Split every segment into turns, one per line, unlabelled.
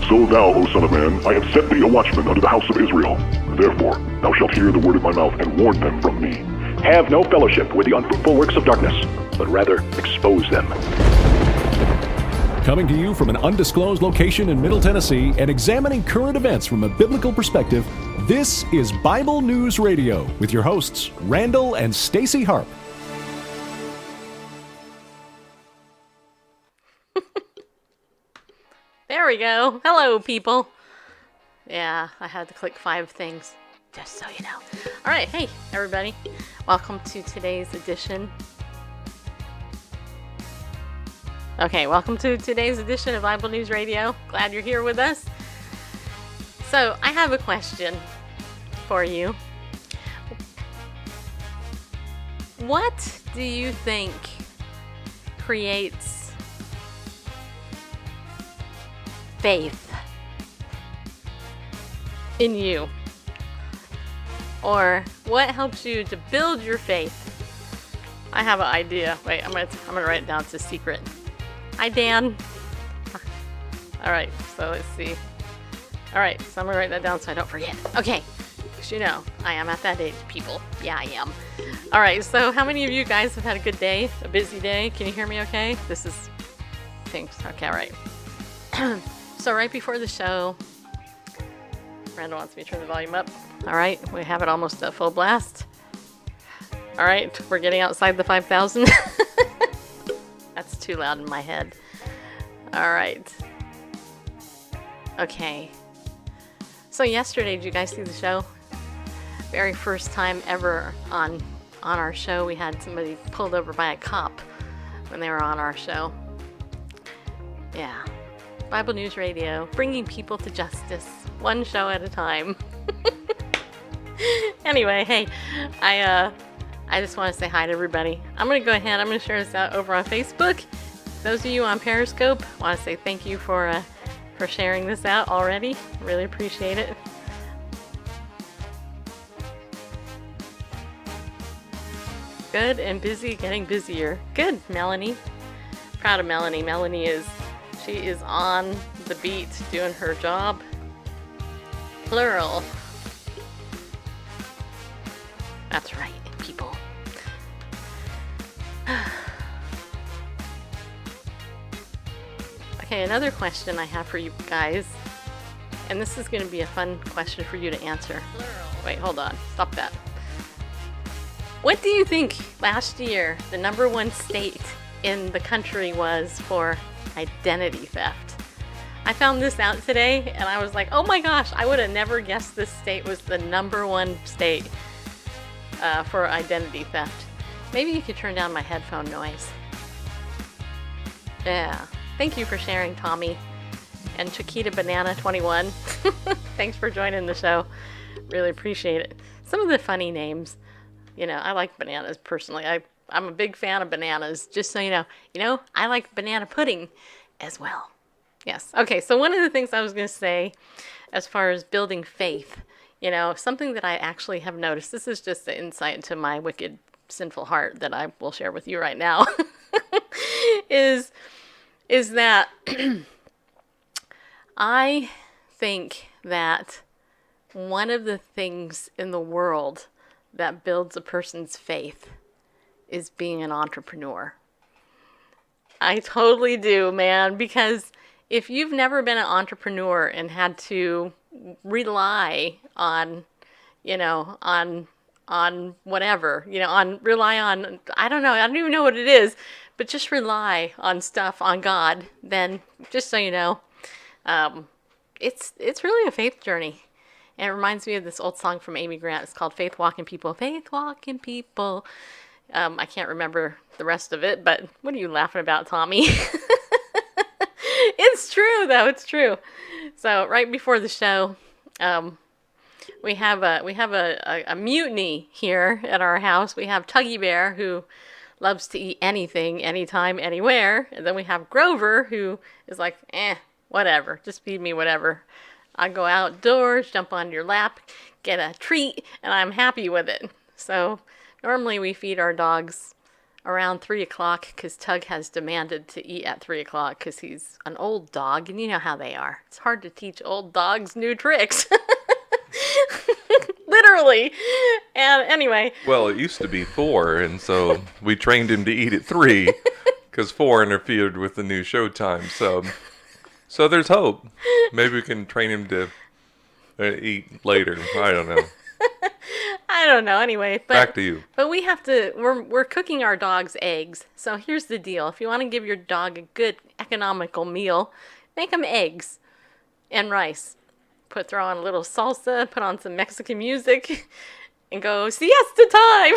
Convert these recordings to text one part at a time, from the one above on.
So thou, O son of man, I have set thee a watchman unto the house of Israel. Therefore, thou shalt hear the word of my mouth, and warn them from me.
Have no fellowship with the unfruitful works of darkness, but rather expose them.
Coming to you from an undisclosed location in Middle Tennessee and examining current events from a biblical perspective, this is Bible News Radio with your hosts, Randall and Stacy Harp.
There we go. Hello, people. Yeah, I had to click 5 things, just so you know. All right, hey, everybody. Welcome to today's edition. Welcome to today's edition of Bible News Radio. Glad you're here with us. So, I have a question for you. What do you think creates faith in you? Or what helps you to build your faith? I have an idea. Wait, I'm gonna write it down. It's a secret. Hi, Dan. All right, so let's see. All right, so I'm gonna write that down so I don't forget. Okay, because you know I am at that age, people. Yeah, I am. All right, so how many of you guys have had a good day, a busy day? Can you hear me? Okay. This is things. Okay, all right. So right before the show, Randall wants me to turn the volume up. All right, we have it almost at full blast. All right, we're getting outside the 5,000. That's too loud in my head. All right. Okay. So yesterday, did you guys see the show? Very first time ever on our show, we had somebody pulled over by a cop when they were on our show. Yeah. Bible News Radio, bringing people to justice, one show at a time. Anyway, hey, I just want to say hi to everybody. I'm going to go ahead, I'm going to share this out over on Facebook. Those of you on Periscope, I want to say thank you for sharing this out already. Really appreciate it. Good and busy, getting busier. Good, Melanie. Proud of Melanie. She is on the beat doing her job. Plural. That's right, people. Okay, another question I have for you guys, and this is going to be a fun question for you to answer. Plural. Wait, hold on. Stop that. What do you think last year the number one state in the country was for identity theft? I found this out today, and I was like, oh my gosh, I would have never guessed this state was the number one state for identity theft. Maybe you could turn down my headphone noise. Yeah. Thank you for sharing, Tommy. And Chiquita Banana 21. Thanks for joining the show. Really appreciate it. Some of the funny names. You know, I like bananas personally. I'm a big fan of bananas, just so you know. You know, I like banana pudding as well. Yes. Okay, so one of the things I was going to say as far as building faith, you know, something that I actually have noticed, this is just the insight into my wicked, sinful heart that I will share with you right now, is that I think that one of the things in the world that builds a person's faith is being an entrepreneur. I totally do, man, because if you've never been an entrepreneur and had to rely on, you know, on whatever, you know, rely on, I don't even know what it is, but just rely on stuff, on God, then just so you know, it's really a faith journey. And it reminds me of this old song from Amy Grant. It's called Faith Walking People. Faith Walking People. I can't remember the rest of it, but what are you laughing about, Tommy? It's true, though. It's true. So right before the show, we have a mutiny here at our house. We have Tuggy Bear, who loves to eat anything, anytime, anywhere. And then we have Grover, who is like, whatever. Just feed me whatever. I go outdoors, jump on your lap, get a treat, and I'm happy with it. So normally we feed our dogs around 3 o'clock because Tug has demanded to eat at 3 o'clock because he's an old dog, and you know how they are. It's hard to teach old dogs new tricks. Literally. And anyway.
Well, it used to be 4, and so we trained him to eat at 3 because 4 interfered with the new showtime. So there's hope. Maybe we can train him to eat later. I don't know.
I don't know. Anyway, but
Back to you.
But we have to. We're cooking our dog's eggs. So here's the deal: if you want to give your dog a good economical meal, make them eggs and rice. Throw on a little salsa. Put on some Mexican music, and go siesta time.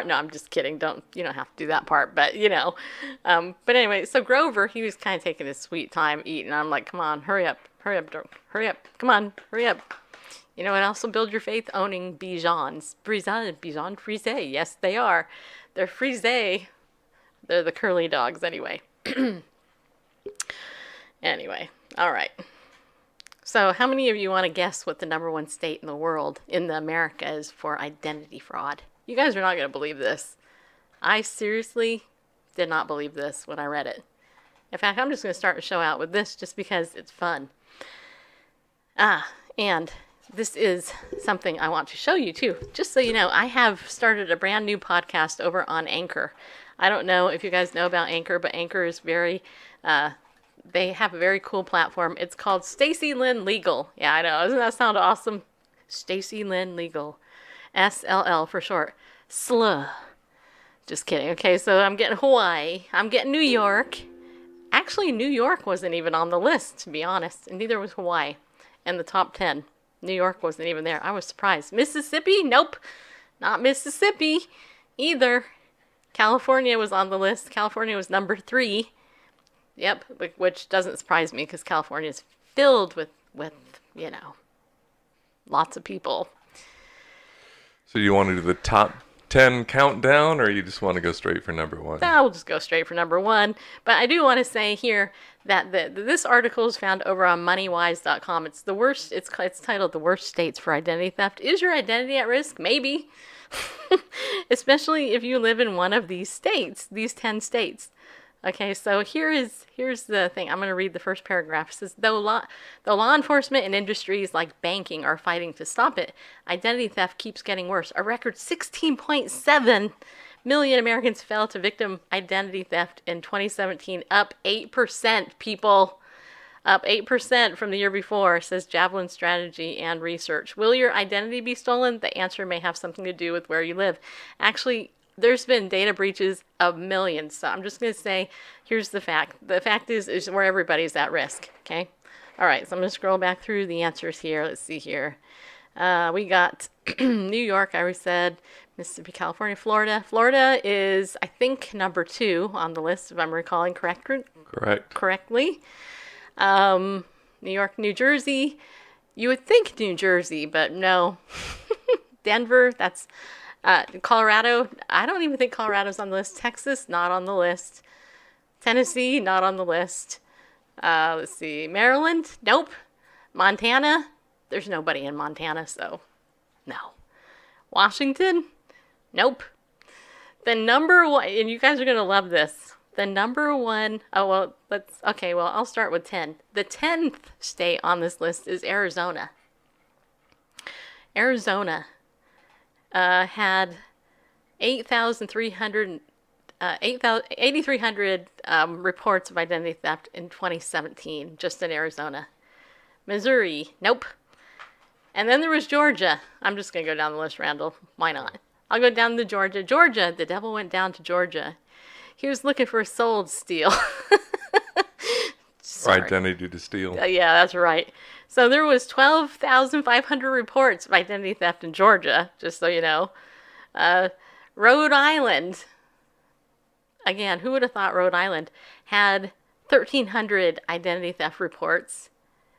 No, I'm just kidding. You don't have to do that part, but But anyway, so Grover, he was kind of taking his sweet time eating. I'm like, come on, hurry up, come on, hurry up. You know what else will build your faith? Owning Bijons. Bichon Frise. Yes, they are. They're Frise. They're the curly dogs anyway. Anyway, all right. So how many of you want to guess what the #1 state in the world, in America, is for identity fraud? You guys are not going to believe this. I seriously did not believe this when I read it. In fact, I'm just going to start the show out with this just because it's fun. And this is something I want to show you too. Just so you know, I have started a brand new podcast over on Anchor. I don't know if you guys know about Anchor, but Anchor is they have a very cool platform. It's called Stacy Lynn Legal. Yeah, I know. Doesn't that sound awesome? Stacy Lynn Legal. SLL for short. SLL. Just kidding. Okay, so I'm getting Hawaii. I'm getting New York. Actually, New York wasn't even on the list, to be honest. And neither was Hawaii in the top 10. New York wasn't even there. I was surprised. Mississippi? Nope. Not Mississippi either. California was on the list. California was number 3. Yep, which doesn't surprise me because California is filled with lots of people.
So you want to do the top 10 countdown, or you just want to go straight for #1?
I'll just go straight for #1. But I do want to say here that this article is found over on moneywise.com. It's the worst. It's titled "The Worst States for Identity Theft." Is your identity at risk? Maybe. Especially if you live in one of these states, these 10 states. Okay, so here's the thing. I'm going to read the first paragraph. It says, though law enforcement and industries like banking are fighting to stop it, identity theft keeps getting worse. A record 16.7 million Americans fell to victim identity theft in 2017, up 8%, people. Up 8% from the year before, says Javelin Strategy and Research. Will your identity be stolen? The answer may have something to do with where you live. Actually, there's been data breaches of millions. So I'm just going to say, here's the fact. The fact is where everybody's at risk. Okay. All right. So I'm going to scroll back through the answers here. Let's see here. We got New York, I already said, Mississippi, California, Florida. Florida is, I think, #2 on the list, if I'm recalling correctly. New York, New Jersey. You would think New Jersey, but no. Denver, that's Colorado. I don't even think Colorado's on the list. Texas, not on the list. Tennessee, not on the list. Let's see. Maryland, nope. Montana, there's nobody in Montana, so no. Washington, nope. The #1, and you guys are going to love this. The #1, I'll start with 10. The 10th state on this list is Arizona. Arizona had 8,300 reports of identity theft in 2017, just in Arizona. Missouri, nope. And then there was Georgia. I'm just going to go down the list, Randall. Why not? I'll go down to Georgia. Georgia, the devil went down to Georgia. He was looking for a soul to steal.
Identity to steal.
Yeah, that's right. So there was 12,500 reports of identity theft in Georgia, just so you know. Rhode Island. Again, who would have thought Rhode Island had 1,300 identity theft reports,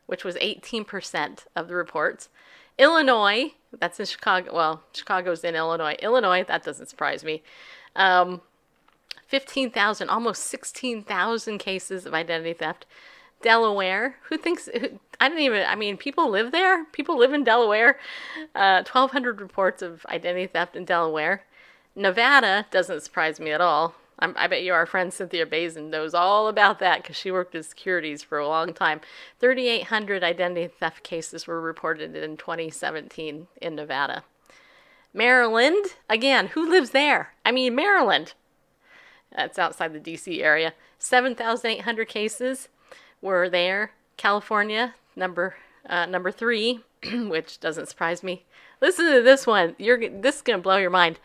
which was 18% of the reports. Illinois, that's in Chicago. Well, Chicago's in Illinois. Illinois, that doesn't surprise me. 15,000, almost 16,000 cases of identity theft. Delaware, people live there. People live in Delaware. 1,200 reports of identity theft in Delaware. Nevada doesn't surprise me at all. I bet you our friend Cynthia Bazin knows all about that because she worked in securities for a long time. 3,800 identity theft cases were reported in 2017 in Nevada. Maryland, again, who lives there? I mean, Maryland. That's outside the D.C. area. 7,800 cases were there. California, number 3, which doesn't surprise me. Listen to this one. This is going to blow your mind.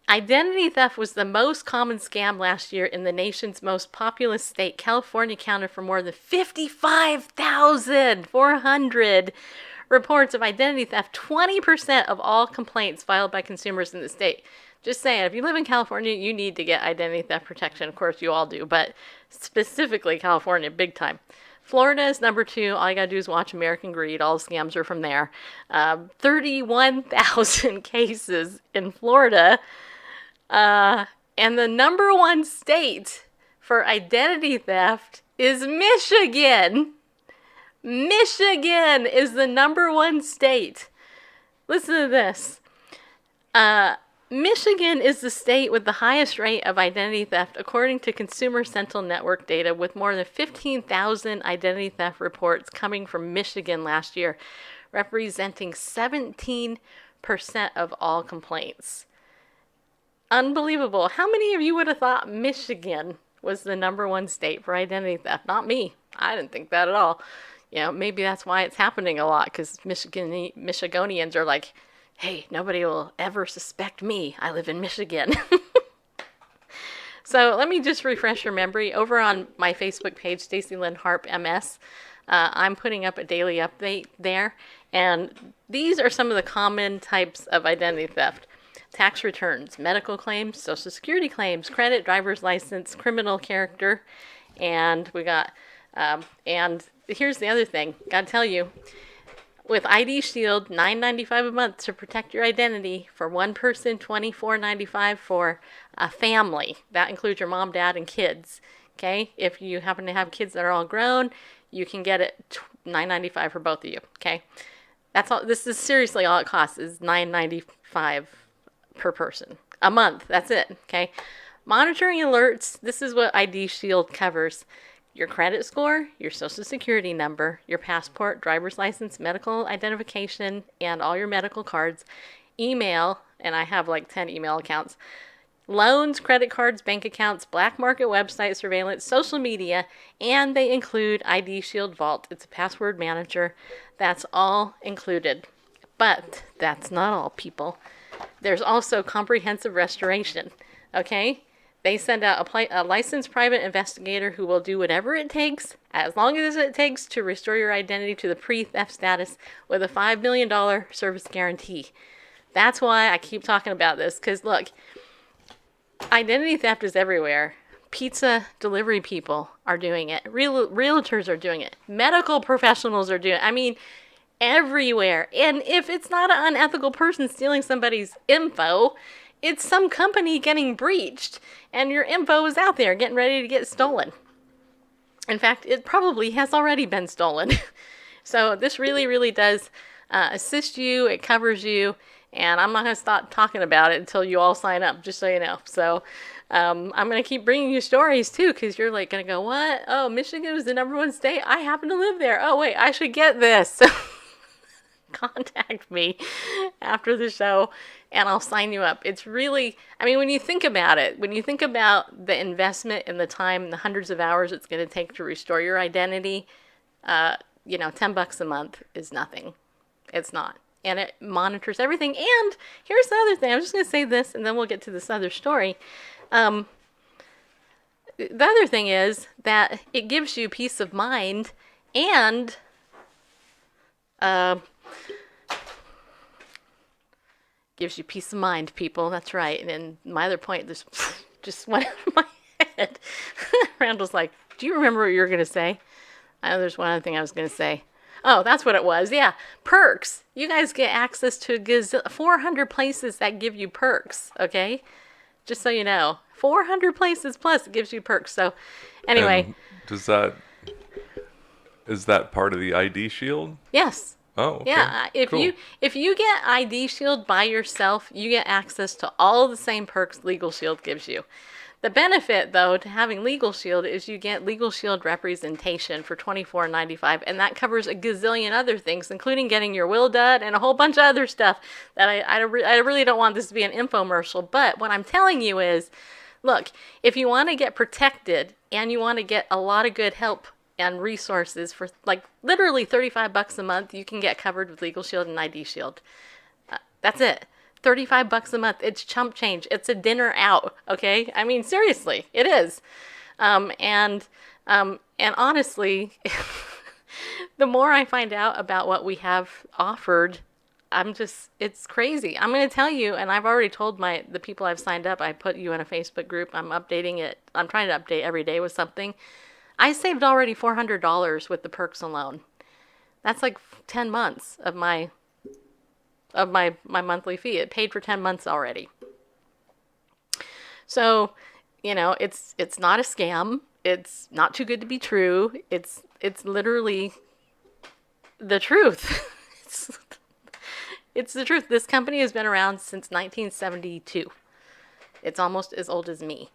Identity theft was the most common scam last year in the nation's most populous state. California accounted for more than 55,400 reports of identity theft, 20% of all complaints filed by consumers in the state. Just saying, if you live in California, you need to get identity theft protection. Of course, you all do, but specifically California, big time. Florida is number 2. All you gotta do is watch American Greed. All the scams are from there. 31,000 cases in Florida. And the number 1 state for identity theft is Michigan. Michigan is the number 1 state. Listen to this. Michigan is the state with the highest rate of identity theft according to Consumer Sentinel Network data, with more than 15,000 identity theft reports coming from Michigan last year, representing 17% of all complaints. Unbelievable. How many of you would have thought Michigan was the number 1 state for identity theft? Not me. I didn't think that at all. You know, maybe that's why it's happening a lot, because Michiganians are like, hey, nobody will ever suspect me. I live in Michigan. So let me just refresh your memory. Over on my Facebook page, Stacey Lynn Harp MS, I'm putting up a daily update there. And these are some of the common types of identity theft. Tax returns, medical claims, social security claims, credit, driver's license, criminal character. And we got, and here's the other thing. Gotta tell you, with ID Shield, $9.95 a month to protect your identity for one person, $24.95 for a family. That includes your mom, dad, and kids. Okay, if you happen to have kids that are all grown, you can get it $9.95 for both of you. Okay, that's all. This is seriously all it costs is $9.95 per person a month. That's it. Okay, monitoring alerts. This is what ID Shield covers. Your credit score, your social security number, your passport, driver's license, medical identification, and all your medical cards, email, and I have like 10 email accounts, loans, credit cards, bank accounts, black market website surveillance, social media, and they include ID Shield Vault. It's a password manager. That's all included. But that's not all, people. There's also comprehensive restoration, okay? They send out a licensed private investigator who will do whatever it takes, as long as it takes, to restore your identity to the pre-theft status with a $5 million service guarantee. That's why I keep talking about this, because look, identity theft is everywhere. Pizza delivery people are doing it. Realtors are doing it. Medical professionals are doing it. I mean, everywhere. And if it's not an unethical person stealing somebody's info, it's some company getting breached, and your info is out there getting ready to get stolen. In fact, it probably has already been stolen. So this really, really does assist you. It covers you, and I'm not going to stop talking about it until you all sign up, just so you know. So I'm going to keep bringing you stories, too, because you're like going to go, what? Oh, Michigan is the number 1 state? I happen to live there. Oh, wait, I should get this. Contact me after the show and I'll sign you up. It's really, I mean, when you think about it, when you think about the investment and the time, the hundreds of hours it's going to take to restore your identity, $10 a month is nothing. It's not. And it monitors everything. And here's the other thing. I'm just going to say this and then we'll get to this other story. The other thing is that it gives you peace of mind and gives you peace of mind, people. That's right. And then my other point, this just went out of my head. Randall's like, do you remember what you were going to say? I know there's one other thing I was going to say. Oh, that's what it was. Yeah. Perks. You guys get access to 400 places that give you perks. Okay. Just so you know, 400 places plus it gives you perks. So anyway.
And is that part of the ID Shield?
Yes.
Oh, okay.
Yeah,
Cool.
if you get ID Shield by yourself, you get access to all the same perks Legal Shield gives you. The benefit, though, to having Legal Shield is you get Legal Shield representation for $24.95, and that covers a gazillion other things, including getting your will done and a whole bunch of other stuff that I really don't want this to be an infomercial. But what I'm telling you is, look, if you want to get protected and you want to get a lot of good help and resources for like literally $35 a month, you can get covered with Legal Shield and ID Shield. That's it. $35 a month. It's chump change. It's a dinner out. Okay. I mean, seriously, it is. And honestly, the more I find out about what we have offered, it's crazy. I'm going to tell you, and I've already told the people I've signed up, I put you in a Facebook group. I'm updating it. I'm trying to update every day with something. I saved already $400 with the perks alone. That's like 10 months of my monthly fee. It paid for 10 months already. So, it's not a scam. It's not too good to be true. It's literally the truth. It's the truth. This company has been around since 1972. It's almost as old as me.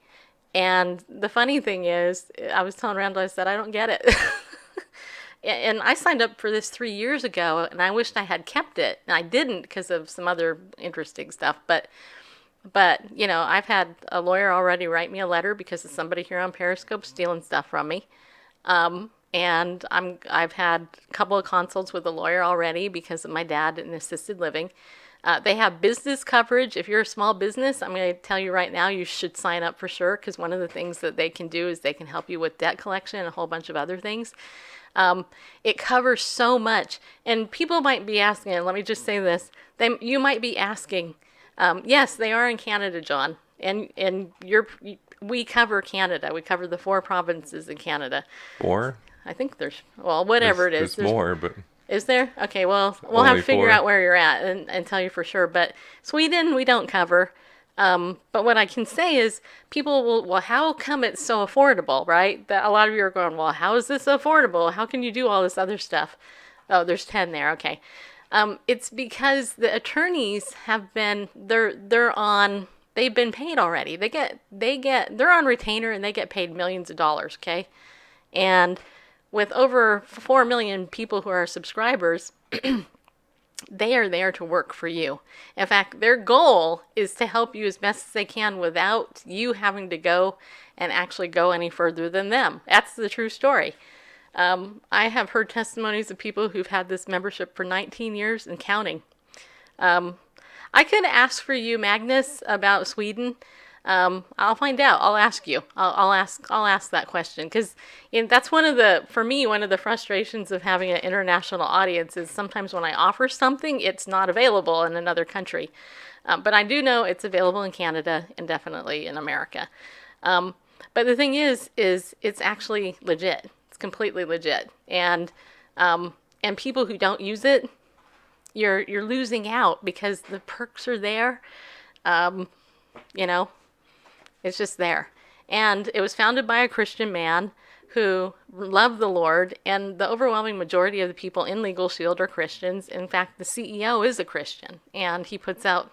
And the funny thing is, I was telling Randall, I said, I don't get it. And I signed up for this 3 years ago, and I wished I had kept it. And I didn't because of some other interesting stuff. But I've had a lawyer already write me a letter because of somebody here on Periscope stealing stuff from me. And I've had a couple of consults with a lawyer already because of my dad in assisted living. They have business coverage. If you're a small business, I'm going to tell you right now, you should sign up for sure, because one of the things that they can do is they can help you with debt collection and a whole bunch of other things. It covers so much. And people might be asking, and let me just say this, you might be asking, yes, they are in Canada, John, and we cover Canada. We cover the 4 provinces in Canada.
4?
I think whatever it is.
There's more, but...
Is there? Okay, well, we'll have to figure
4.
out where you're at and tell you for sure. But Sweden, we don't cover. But what I can say is people will, well, how come it's so affordable, right? That a lot of you are going, well, how is this affordable? How can you do all this other stuff? Oh, there's 10 there. Okay. It's because the attorneys have been, they've been paid already. They're on retainer and they get paid millions of dollars. Okay. And with over 4 million people who are subscribers, they are there to work for you. In fact, their goal is to help you as best as they can without you having to go and actually go any further than them. That's the true story. I have heard testimonies of people who've had this membership for 19 years and counting. I could ask for you, Magnus, about Sweden. I'll find out. I'll ask you. I'll ask that question, because that's for me, one of the frustrations of having an international audience is sometimes when I offer something, it's not available in another country. But I do know it's available in Canada and definitely in America. But the thing is it's actually legit. It's completely legit. And people who don't use it, you're losing out because the perks are there. It's just there. And it was founded by a Christian man who loved the Lord, and the overwhelming majority of the people in Legal Shield are Christians. In fact, the CEO is a Christian, and he puts out,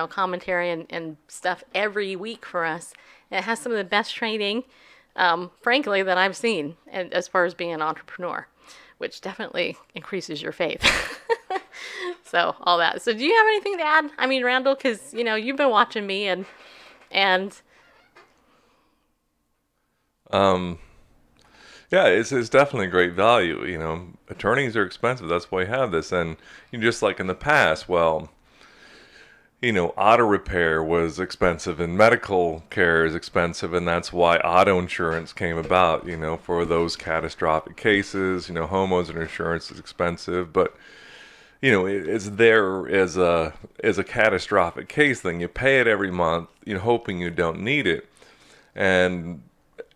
commentary and stuff every week for us. And it has some of the best training, frankly, that I've seen as far as being an entrepreneur, which definitely increases your faith. So, all that. So, do you have anything to add? I mean, Randall, because, you've been watching me, and
yeah, it's definitely great value. Attorneys are expensive. That's why you have this. And just like in the past, auto repair was expensive and medical care is expensive. And that's why auto insurance came about, for those catastrophic cases. Homeowners insurance is expensive, but it's there as a catastrophic case thing. You pay it every month, hoping you don't need it.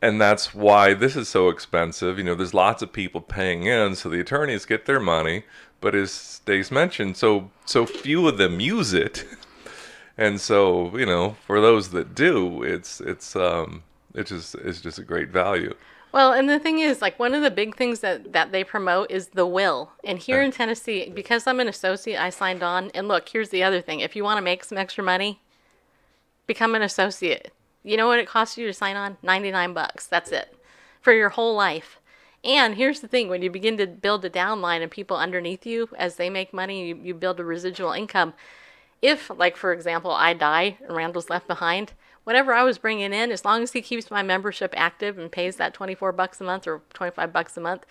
And that's why this is so expensive. There's lots of people paying in, so the attorneys get their money. But as Stace mentioned, so few of them use it. And so, for those that do, it's just a great value.
Well, and the thing is, like, one of the big things that they promote is the will. And here in Tennessee, because I'm an associate, I signed on. And look, here's the other thing. If you want to make some extra money, become an associate. You know what it costs you to sign on? $99. That's it. For your whole life. And here's the thing. When you begin to build a downline and people underneath you, as they make money, you build a residual income. If, like, for example, I die and Randall's left behind, whatever I was bringing in, as long as he keeps my membership active and pays that $24 a month or $25 a month,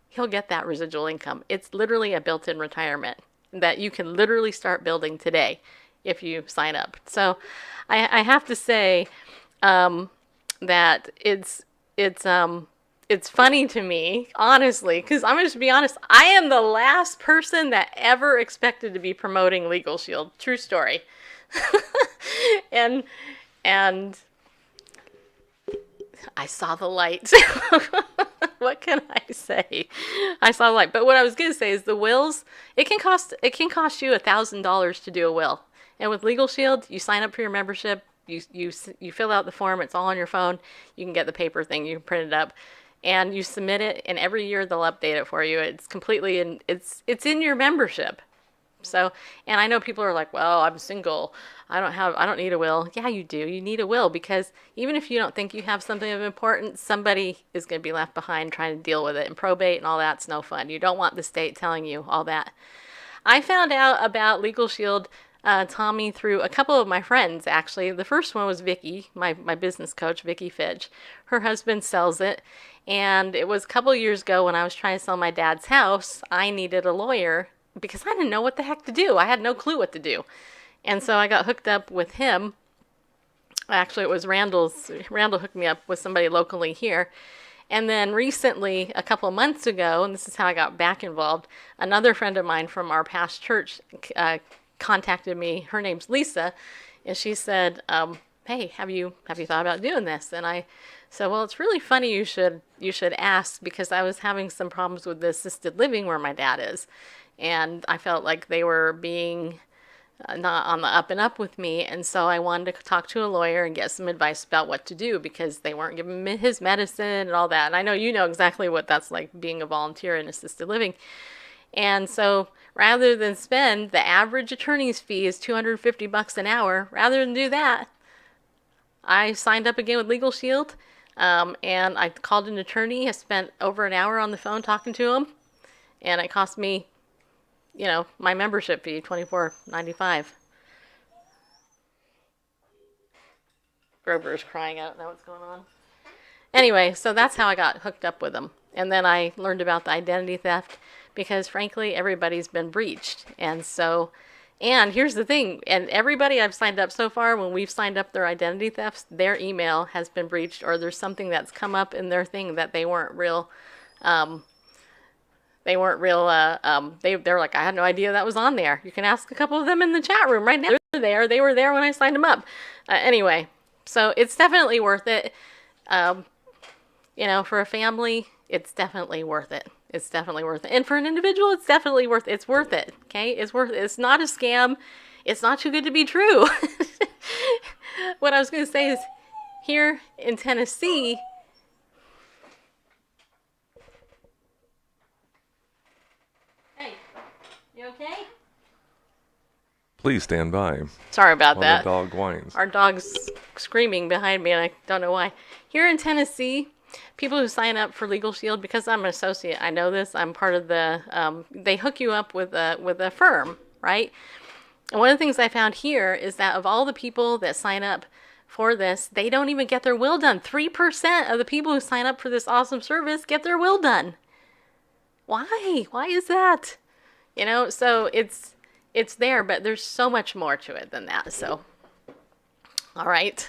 he'll get that residual income. It's literally a built-in retirement that you can literally start building today if you sign up. So I have to say that it's funny to me, honestly, because I'm going to be honest, I am the last person that ever expected to be promoting Legal Shield. True story. and I saw the light. What can I say? I saw the light. But what I was going to say is the wills, it can cost you $1,000 to do a will. And with Legal Shield, you sign up for your membership, you fill out the form, it's all on your phone. You can get the paper thing, you can print it up. And you submit it, and every year they'll update it for you. It's completely it's in your membership. So, and I know people are like, well, I'm single. I don't need a will. Yeah, you do. You need a will because even if you don't think you have something of importance, somebody is going to be left behind trying to deal with it. And probate and all that's no fun. You don't want the state telling you all that. I found out about Legal Shield, Tommy, through a couple of my friends, actually. The first one was Vicky, my business coach, Vicky Fitch. Her husband sells it. And it was a couple of years ago when I was trying to sell my dad's house, I needed a lawyer because I didn't know what the heck to do. I had no clue what to do. And so I got hooked up with him. Actually, it was Randall hooked me up with somebody locally here. And then recently, a couple of months ago, and this is how I got back involved, another friend of mine from our past church contacted me. Her name's Lisa. And she said, hey, have you thought about doing this? And I said, well, it's really funny you should ask because I was having some problems with the assisted living where my dad is. And I felt like they were being not on the up and up with me. And so I wanted to talk to a lawyer and get some advice about what to do because they weren't giving me his medicine and all that. And I know you know exactly what that's like being a volunteer in assisted living. And so rather than spend the average attorney's fee is $250 an hour, rather than do that, I signed up again with Legal Shield. And I called an attorney. I spent over an hour on the phone talking to him. And it cost me, my membership fee, $24.95. Grover is crying out. Know what's going on? Anyway, so that's how I got hooked up with him. And then I learned about the identity theft because, frankly, everybody's been breached. And here's the thing, and everybody I've signed up so far, when we've signed up their identity thefts, their email has been breached or there's something that's come up in their thing that they weren't real, they're like, I had no idea that was on there. You can ask a couple of them in the chat room right now. They were there when I signed them up. Anyway, so it's definitely worth it. For a family, it's definitely worth it. It's definitely worth it. And for an individual, it's definitely worth it. It's worth it. Okay? It's worth it. It's not a scam. It's not too good to be true. What I was going to say is here in Tennessee, hey, you okay?
Please stand by
Sorry about
while
that.
the dog whines.
Our dog's screaming behind me and I don't know why. Here in Tennessee, people who sign up for Legal Shield, because I'm an associate, I know this, I'm part of the, they hook you up with a firm, right? And one of the things I found here is that of all the people that sign up for this, they don't even get their will done. 3% of the people who sign up for this awesome service get their will done. Why? Why is that? So it's there, but there's so much more to it than that. So, all right.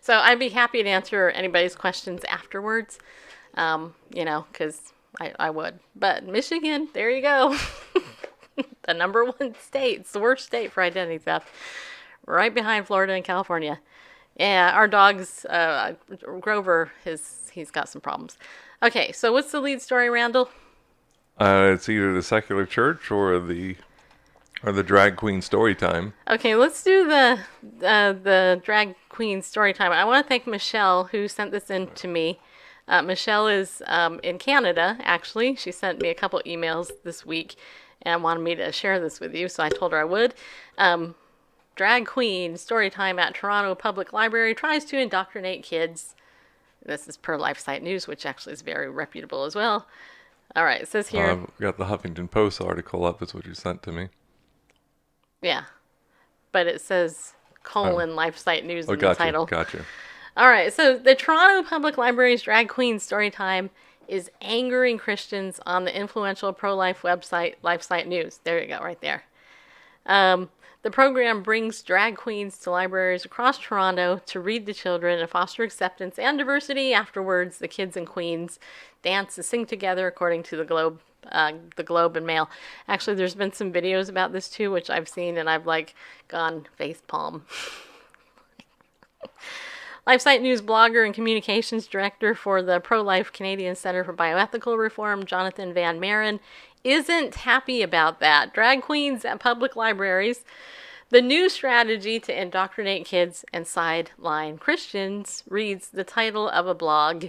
So I'd be happy to answer anybody's questions afterwards, because I would. But Michigan, there you go. The number one state. It's the worst state for identity theft. Right behind Florida and California. Yeah, our dog's, Grover, he's got some problems. Okay, so what's the lead story, Randall?
It's either the secular church or the drag queen story time.
Okay, let's do the drag queen story time. I want to thank Michelle who sent this in to me. Michelle is in Canada, actually. She sent me a couple emails this week and wanted me to share this with you, so I told her I would. Drag queen, story time at Toronto Public Library tries to indoctrinate kids. This is per LifeSite News, which actually is very reputable as well. All right, it says here.
I've got the Huffington Post article up. Is what you sent to me.
Yeah, but it says LifeSite News in the title.
Gotcha.
All right, so the Toronto Public Library's Drag Queen Storytime is angering Christians on the influential pro-life website LifeSite News. There you go, right there. The program brings drag queens to libraries across Toronto to read to children and foster acceptance and diversity. Afterwards, the kids and queens dance and sing together, according to the Globe and Mail. Actually, there's been some videos about this too, which I've seen, and I've gone facepalm. LifeSite News blogger and communications director for the Pro-Life Canadian Centre for Bioethical Reform, Jonathan Van Maren, isn't happy about that. Drag queens at public libraries, the new strategy to indoctrinate kids and sideline Christians, reads the title of a blog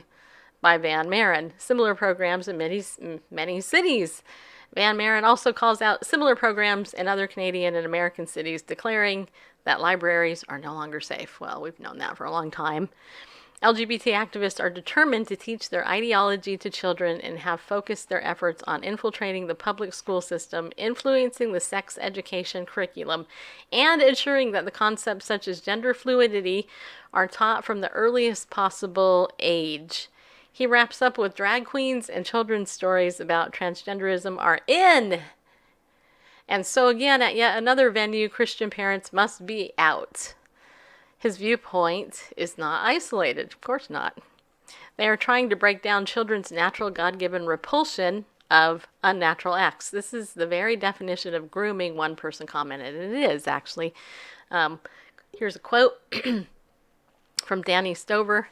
by Van Maren. Similar programs in many cities. Van Maren also calls out similar programs in other Canadian and American cities, declaring that libraries are no longer safe. Well, we've known that for a long time. LGBT activists are determined to teach their ideology to children and have focused their efforts on infiltrating the public school system, influencing the sex education curriculum, and ensuring that the concepts such as gender fluidity are taught from the earliest possible age. He wraps up with drag queens and children's stories about transgenderism are in. And so again, at yet another venue, Christian parents must be out. His viewpoint is not isolated. Of course not. They are trying to break down children's natural God-given repulsion of unnatural acts. This is the very definition of grooming, one person commented. And it is, actually. Here's a quote from Danny Stover.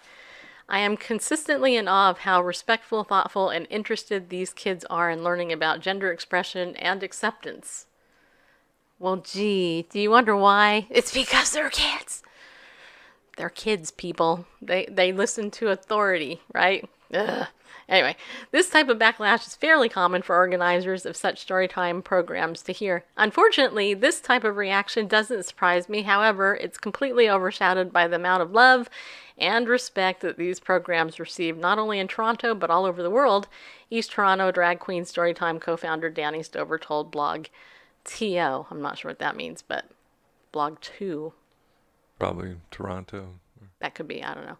I am consistently in awe of how respectful, thoughtful, and interested these kids are in learning about gender expression and acceptance. Well, gee, do you wonder why? It's because they're kids. They're kids, people. They listen to authority, right? Ugh. Anyway, this type of backlash is fairly common for organizers of such storytime programs to hear. Unfortunately, this type of reaction doesn't surprise me. However, it's completely overshadowed by the amount of love and respect that these programs receive, not only in Toronto, but all over the world. East Toronto Drag Queen Storytime co-founder Danny Stover told Blog TO. I'm not sure what that means, but Blog 2.
Probably Toronto.
That could be, I don't know.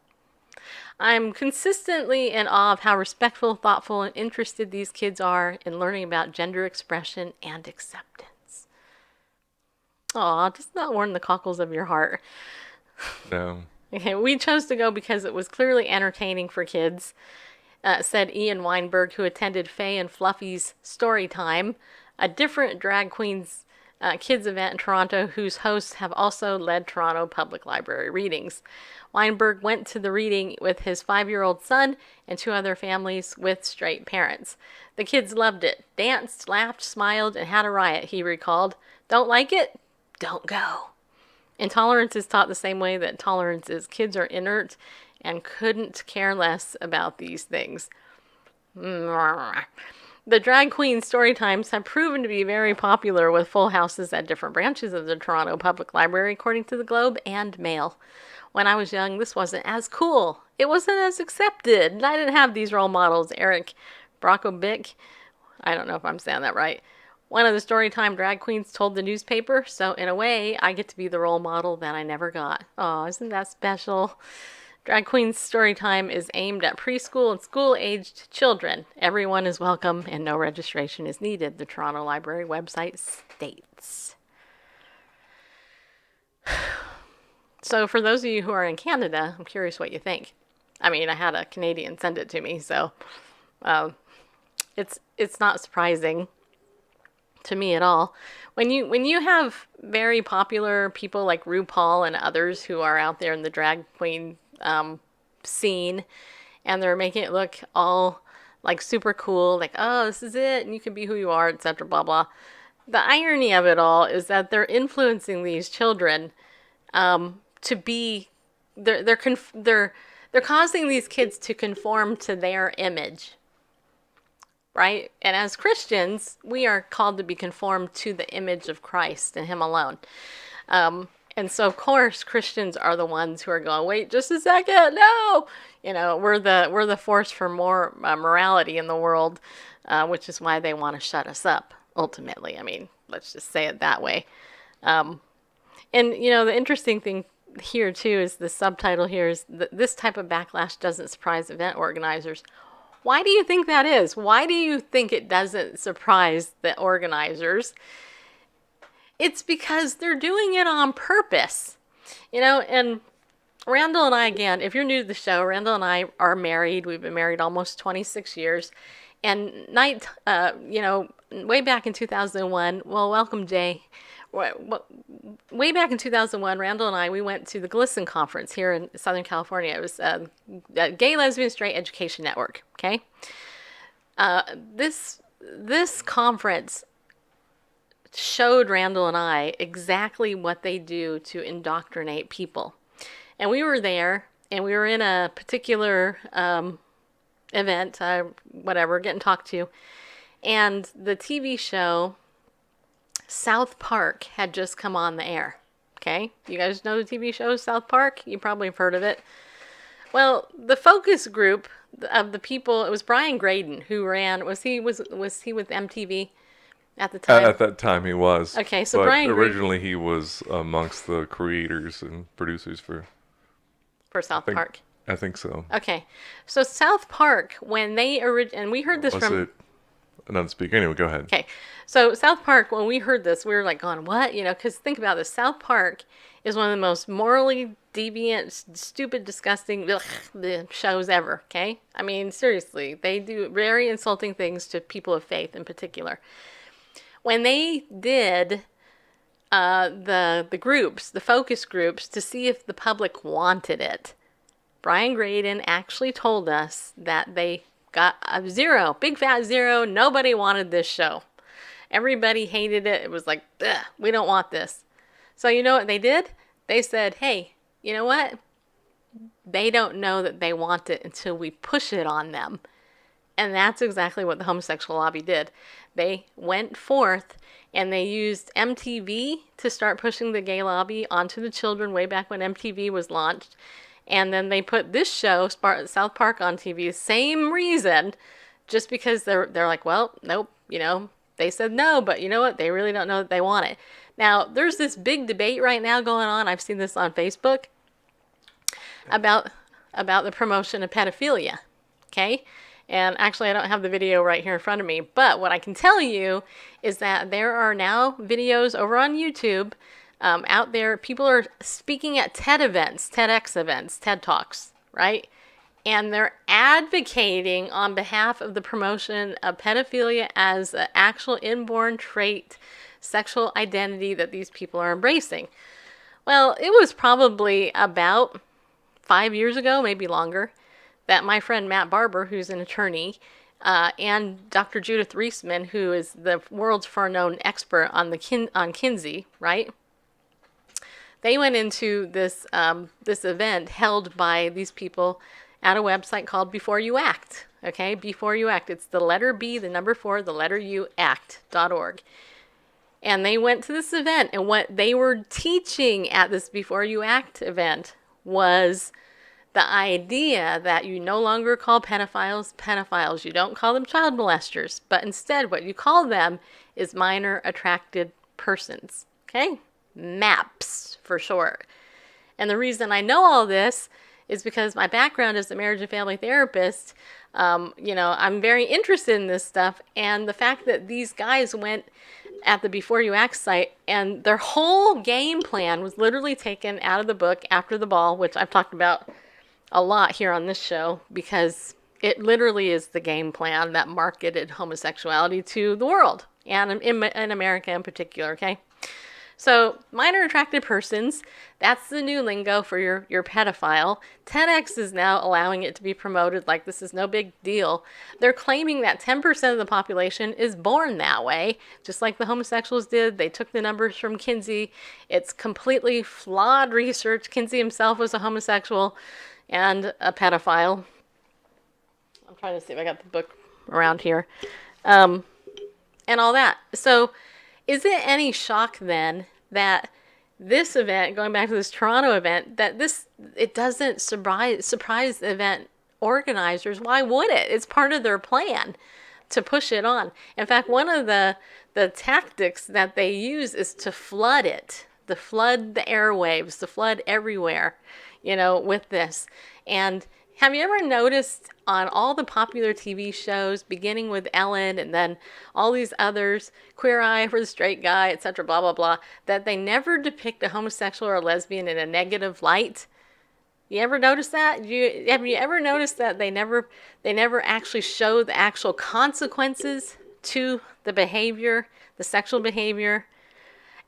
I'm consistently in awe of how respectful, thoughtful, and interested these kids are in learning about gender expression and acceptance. Aw, does that warm the cockles of your heart?
No.
Okay, we chose to go because it was clearly entertaining for kids, said Ian Weinberg, who attended Faye and Fluffy's Storytime, a different drag queens kids event in Toronto whose hosts have also led Toronto Public Library readings. Weinberg went to the reading with his 5-year-old son and 2 other families with straight parents. The kids loved it, danced, laughed, smiled, and had a riot, he recalled. Don't like it? Don't go. Intolerance is taught the same way that tolerance is. Kids are inert and couldn't care less about these things. The drag queen story times have proven to be very popular with full houses at different branches of the Toronto Public Library, according to the Globe and Mail. When I was young, this wasn't as cool. It wasn't as accepted. And I didn't have these role models. Eric Brockovic, I don't know if I'm saying that right. One of the Storytime drag queens told the newspaper, so in a way, I get to be the role model that I never got. Oh, isn't that special? Drag Queen's Storytime is aimed at preschool and school-aged children. Everyone is welcome and no registration is needed, the Toronto Library website states. So for those of you who are in Canada, I'm curious what you think. I mean, I had a Canadian send it to me, so it's not surprising to me at all. When you have very popular people like RuPaul and others who are out there in the drag queen scene, and they're making it look all like super cool, like, oh, this is it, and you can be who you are, etc., blah blah. The irony of it all is that they're influencing these children to be they're They're causing these kids to conform to their image, right? And as Christians, we are called to be conformed to the image of Christ and Him alone. And so, of course, Christians are the ones who are going, wait, just a second, no! We're the force for more morality in the world, which is why they want to shut us up, ultimately. I mean, let's just say it that way. And, the interesting thing here, too, is the subtitle here is that this type of backlash doesn't surprise event organizers. Why do you think that is? Why do you think it doesn't surprise the organizers? It's because they're doing it on purpose, and Randall and I, again, if you're new to the show, Randall and I are married. We've been married almost 26 years. And way back in 2001, well, welcome, Jay. Way back in 2001, Randall and I, we went to the GLSEN conference here in Southern California. It was a Gay, Lesbian, Straight Education Network, okay? This conference showed Randall and I exactly what they do to indoctrinate people. And we were there, and we were in a particular event, getting talked to. And the TV show South Park had just come on the air. Okay? You guys know the TV show South Park? You probably have heard of it. Well, the focus group of the people, it was Brian Graydon who ran, was he with MTV? At the time?
At that time, he was.
Okay, so
but
Brian
originally he was amongst the creators and producers for
South Park.
I think so.
Okay, so South Park, when they and we heard this from
another speaker. Anyway, go ahead.
Okay, so South Park, when we heard this, we were like going, what? Because think about this. South Park is one of the most morally deviant, stupid, disgusting shows ever, okay? I mean, seriously, they do very insulting things to people of faith in particular. When they did the groups, the focus groups, to see if the public wanted it, Brian Graydon actually told us that they got a 0, big fat 0. Nobody wanted this show. Everybody hated it. It was like, we don't want this. So you know what they did? They said, hey, you know what? They don't know that they want it until we push it on them. And that's exactly what the homosexual lobby did. They went forth and they used MTV to start pushing the gay lobby onto the children way back when MTV was launched. And then they put this show, South Park, on TV, same reason, just because they're like, well, nope, they said no, but you know what? They really don't know that they want it. Now, there's this big debate right now going on. I've seen this on Facebook about the promotion of pedophilia, okay? And actually, I don't have the video right here in front of me, but what I can tell you is that there are now videos over on YouTube out there. People are speaking at TED events, TEDx events, TED Talks, right? And they're advocating on behalf of the promotion of pedophilia as an actual inborn trait, sexual identity that these people are embracing. Well, it was probably about 5 years ago, maybe longer, that my friend Matt Barber, who's an attorney, and Dr. Judith Reisman, who is the world's far-known expert on on Kinsey, right? They went into this event held by these people at a website called Before You Act. Okay, Before You Act. It's the letter B, the number 4, the letter U, act.org. And they went to this event, and what they were teaching at this Before You Act event was the idea that you no longer call pedophiles. You don't call them child molesters, but instead what you call them is minor attracted persons. Okay? MAPS for short. And the reason I know all this is because my background as a marriage and family therapist, I'm very interested in this stuff. And the fact that these guys went at the Before You Act site and their whole game plan was literally taken out of the book After the Ball, which I've talked about a lot here on this show, because it literally is the game plan that marketed homosexuality to the world, and in America in particular, okay? So minor attracted persons, that's the new lingo for your pedophile. 10X is now allowing it to be promoted like this is no big deal. They're claiming that 10% of the population is born that way, just like the homosexuals did. They took the numbers from Kinsey. It's completely flawed research. Kinsey himself was a homosexual and a pedophile. I'm trying to see if I got the book around here. And all that. So is it any shock then that this event, going back to this Toronto event, that it doesn't surprise the event organizers? Why would it? It's part of their plan to push it on. In fact, one of the tactics that they use is to flood it, to flood the airwaves, to flood everywhere, with this. And have you ever noticed on all the popular TV shows, beginning with Ellen and then all these others, Queer Eye for the Straight Guy, etc., blah, blah, blah, that they never depict a homosexual or a lesbian in a negative light? You ever notice that? Have you ever noticed that they never actually show the actual consequences to the behavior, the sexual behavior?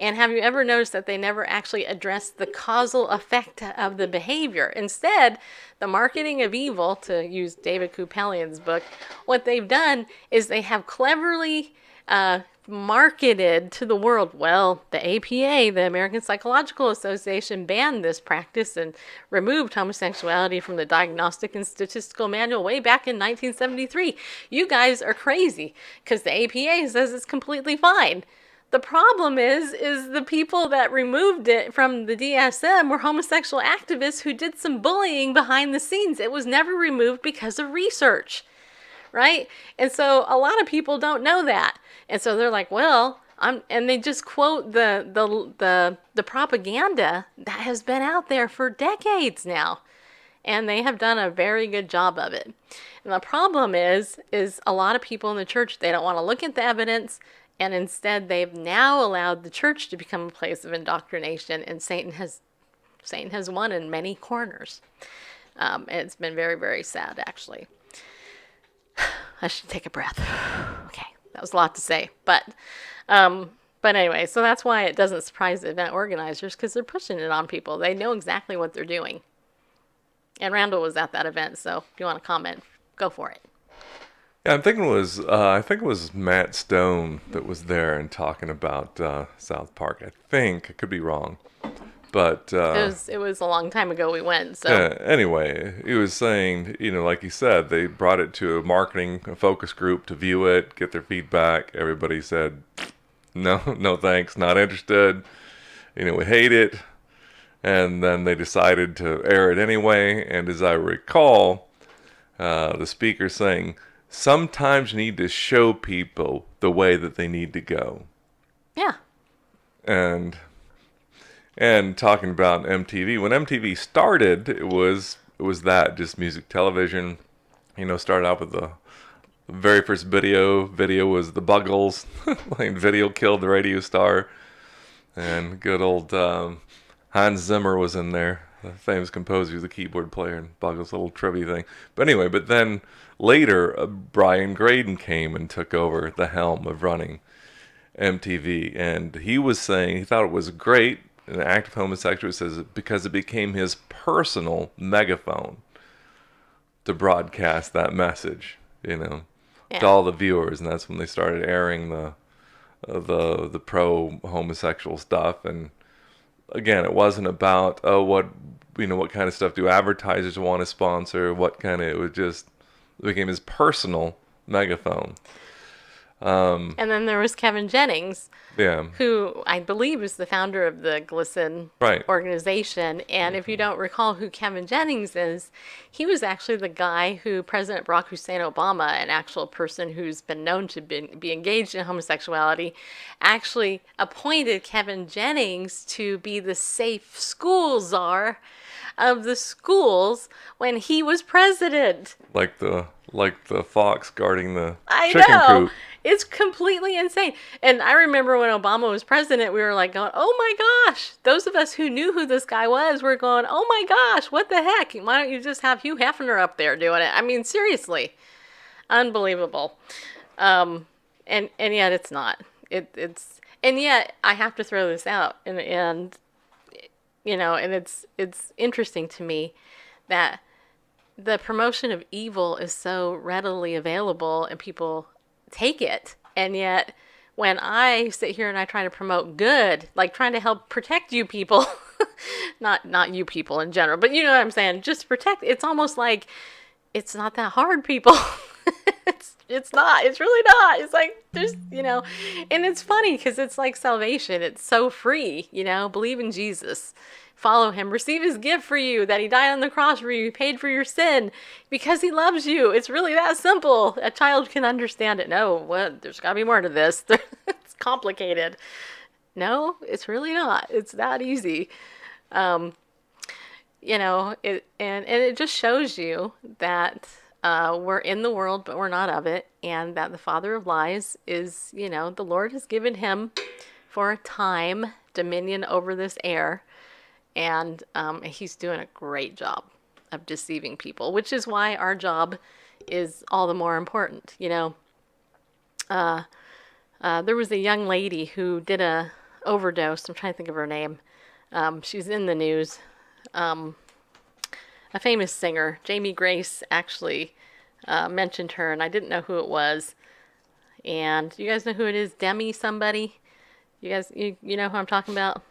And have you ever noticed that they never actually address the causal effect of the behavior? Instead, the marketing of evil, to use David Kupelian's book, what they've done is they have cleverly marketed to the world, well, the APA, the American Psychological Association, banned this practice and removed homosexuality from the Diagnostic and Statistical Manual way back in 1973. You guys are crazy because the APA says it's completely fine. The problem is the people that removed it from the DSM were homosexual activists who did some bullying behind the scenes. It was never removed because of research, right? And so a lot of people don't know that. And so they're like, well, and they just quote the propaganda that has been out there for decades now. And they have done a very good job of it. And the problem is a lot of people in the church, they don't want to look at the evidence. And instead, they've now allowed the church to become a place of indoctrination, and Satan has won in many corners. And it's been very, very sad, actually. I should take a breath. Okay, that was a lot to say, but anyway, so that's why it doesn't surprise the event organizers, because they're pushing it on people. They know exactly what they're doing. And Randall was at that event, so if you want to comment, go for it.
Yeah, I'm thinking I think it was Matt Stone that was there and talking about South Park. I think I could be wrong, but
it was a long time ago we went. So
anyway, he was saying, like he said, they brought it to a focus group to view it, get their feedback. Everybody said, no thanks, not interested. We hate it, and then they decided to air it anyway. And as I recall, the speaker saying, sometimes you need to show people the way that they need to go.
Yeah.
And talking about MTV, when MTV started, it was that, just music television. Started out with the very first video. Video was the Buggles. Like, video killed the radio star. And good old Hans Zimmer was in there, the famous composer, who's the keyboard player, and Buggles' little trivia thing. But then later, Brian Graydon came and took over the helm of running MTV, and he was saying he thought it was great, an active homosexual, says, because it became his personal megaphone to broadcast that message, to all the viewers, and that's when they started airing the pro homosexual stuff. And again, it wasn't about what kind of stuff do advertisers want to sponsor, it became his personal megaphone.
And then there was Kevin Jennings,
yeah,
who I believe is the founder of the GLSEN organization. And if you don't recall who Kevin Jennings is, he was actually the guy who President Barack Hussein Obama, an actual person who's been known to be engaged in homosexuality, actually appointed Kevin Jennings to be the safe school czar of the schools when he was president.
Like the fox guarding the
I
chicken
know.
coop.
It's completely insane. And I remember when Obama was president, we were like going, oh my gosh. Those of us who knew who this guy was were going, oh my gosh, what the heck? Why don't you just have Hugh Hefner up there doing it? I mean, seriously. Unbelievable. And yet it's not. it's and yet I have to throw this out, and and it's interesting to me that the promotion of evil is so readily available and people take it, and yet when I sit here and I try to promote good, like trying to help protect you people, not you people in general, but you know what I'm saying, just protect, it's almost like it's not that hard, people. It's not. It's really not. It's like there's, and it's funny because it's like salvation. It's so free, believe in Jesus, follow him, receive his gift for you, that he died on the cross for you, he paid for your sin because he loves you. It's really that simple. A child can understand it. No, what? There's got to be more to this. It's complicated. No, it's really not. It's that easy. It just shows you that we're in the world, but we're not of it, and that the father of lies is, the Lord has given him for a time dominion over this air, and he's doing a great job of deceiving people, which is why our job is all the more important. There was a young lady who did a overdose. I'm trying to think of her name. She's in the news. A famous singer, Jamie Grace, actually mentioned her, and I didn't know who it was. And you guys know who it is? Demi somebody? You guys, you know who I'm talking about?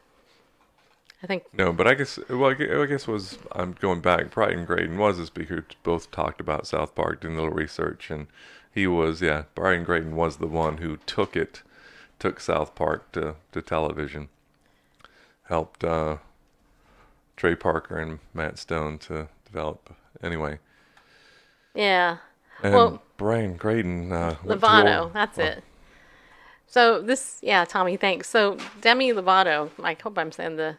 I think.
No, but I guess I'm going back. Brian Graydon was a speaker. Both talked about South Park, doing a little research, and Brian Graydon was the one who took South Park to television. Helped Trey Parker and Matt Stone to develop. Anyway.
Yeah.
And Brian Graydon.
Lovato, that's it. So this, Tommy, thanks. So Demi Lovato, I hope I'm saying the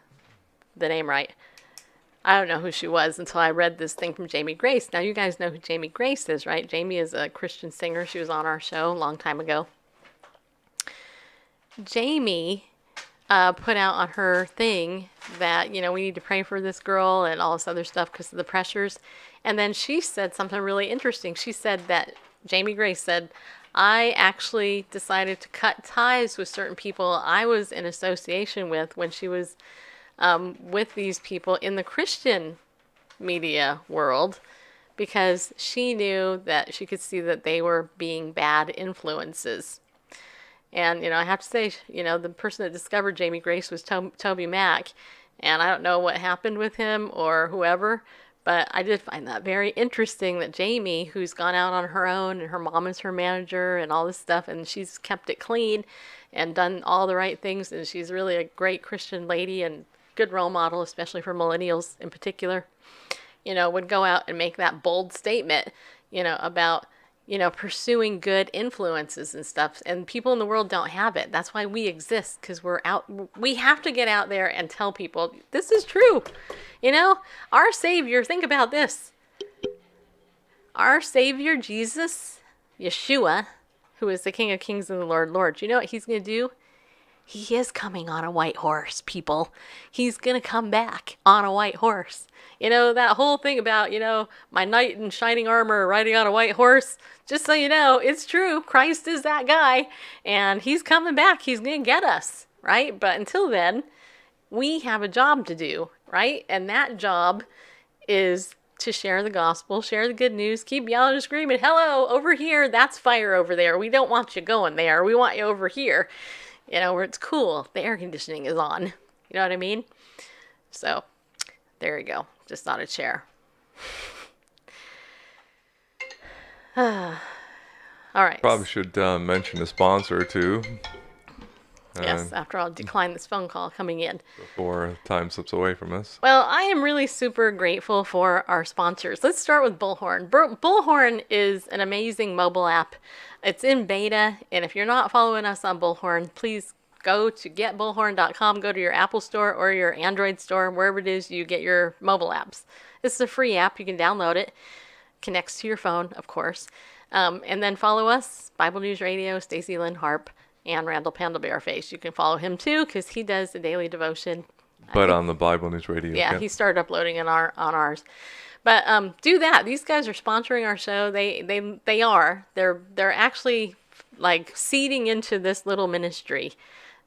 name right. I don't know who she was until I read this thing from Jamie Grace. Now you guys know who Jamie Grace is, right? Jamie is a Christian singer. She was on our show a long time ago. Jamie put out on her thing that, we need to pray for this girl and all this other stuff because of the pressures. And then she said something really interesting. She said that, Jamie Grace said, I actually decided to cut ties with certain people I was in association with when she was with these people in the Christian media world, because she knew that she could see that they were being bad influences. And, I have to say, the person that discovered Jamie Grace was Toby Mack. And I don't know what happened with him or whoever, but I did find that very interesting that Jamie, who's gone out on her own, and her mom is her manager and all this stuff, and she's kept it clean and done all the right things, and she's really a great Christian lady and good role model, especially for millennials in particular, would go out and make that bold statement, about pursuing good influences and stuff. And people in the world don't have it. That's why we exist, because we're out. We have to get out there and tell people this is true. Our Savior, think about this. Our Savior, Jesus, Yeshua, who is the King of Kings and the Lord of Lords, you know what he's going to do? He is coming on a white horse, people. He's going to come back on a white horse. That whole thing about, my knight in shining armor riding on a white horse, just so you know, it's true. Christ is that guy, and he's coming back. He's going to get us, right? But until then, we have a job to do, right? And that job is to share the gospel, share the good news, keep yelling and screaming, hello, over here, that's fire over there. We don't want you going there. We want you over here. Where it's cool. The air conditioning is on. You know what I mean? So, there you go. Just on a chair. All right.
Probably should mention a sponsor or two.
Yes, after I'll decline this phone call coming in.
Before time slips away from us.
Well, I am really super grateful for our sponsors. Let's start with Bullhorn. Bullhorn is an amazing mobile app. It's in beta, and if you're not following us on Bullhorn, please go to getbullhorn.com, go to your Apple store or your Android store, wherever it is you get your mobile apps. This is a free app. You can download it. Connects to your phone, of course. And then follow us, Bible News Radio, Stacy Lynn Harp, and Randall Pandlebearface. You can follow him too, because he does the daily devotion.
But on the Bible News Radio.
Yeah, he started uploading on ours. But do that. These guys are sponsoring our show. They are. They're actually like seeding into this little ministry.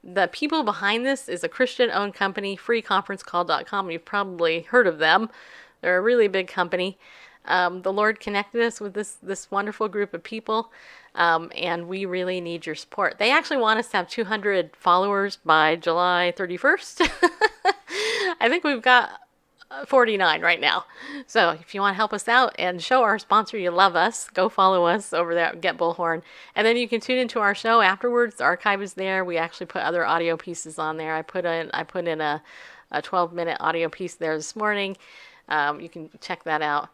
The people behind this is a Christian-owned company, freeconferencecall.com. You've probably heard of them. They're a really big company. The Lord connected us with this wonderful group of people, and we really need your support. They actually want us to have 200 followers by July 31st. I think we've got 49 right now. So if you want to help us out and show our sponsor you love us, go follow us over there at Get Bullhorn. And then you can tune into our show afterwards. The archive is there. We actually put other audio pieces on there. I put in a 12-minute audio piece there this morning. You can check that out.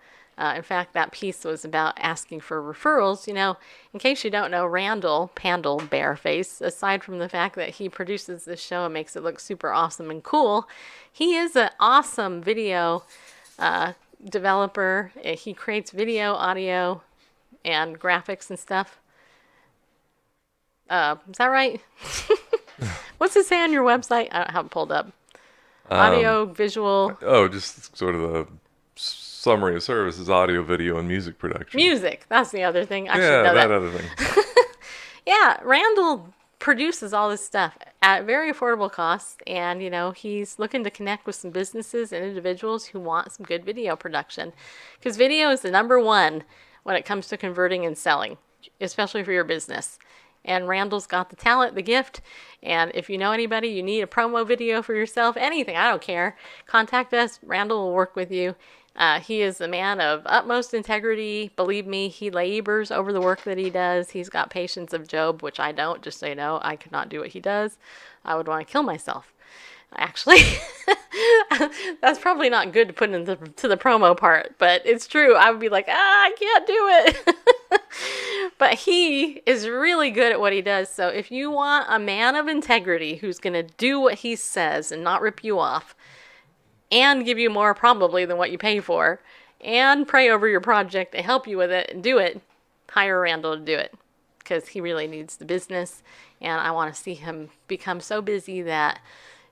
In fact, that piece was about asking for referrals. You know, in case you don't know, Randall Bareface, aside from the fact that he produces this show and makes it look super awesome and cool, he is an awesome video developer. He creates video, audio, and graphics and stuff. Is that right? What's it say on your website? I don't have it pulled up. Audio, visual.
Oh, just sort of a summary of services: audio, video, and music production.
Music. That's the other thing. I should
Yeah,
know
that
that.
other thing.
Yeah, Randall produces all this stuff at very affordable costs, and you know he's looking to connect with some businesses and individuals who want some good video production, because video is the number one when it comes to converting and selling, especially for your business. And Randall's got the talent, the gift, and if you know anybody, you need a promo video for yourself, anything, I don't care, contact us. Randall will work with you. He is a man of utmost integrity. Believe me, he labors over the work that he does. He's got patience of Job, which I don't, just so you know. I could not do what he does. I would want to kill myself. Actually, that's probably not good to put into the promo part, but it's true. I would be like, I can't do it. But he is really good at what he does. So if you want a man of integrity who's going to do what he says and not rip you off, and give you more probably than what you pay for, and pray over your project and help you with it and do it, hire Randall to do it, because he really needs the business, and I want to see him become so busy that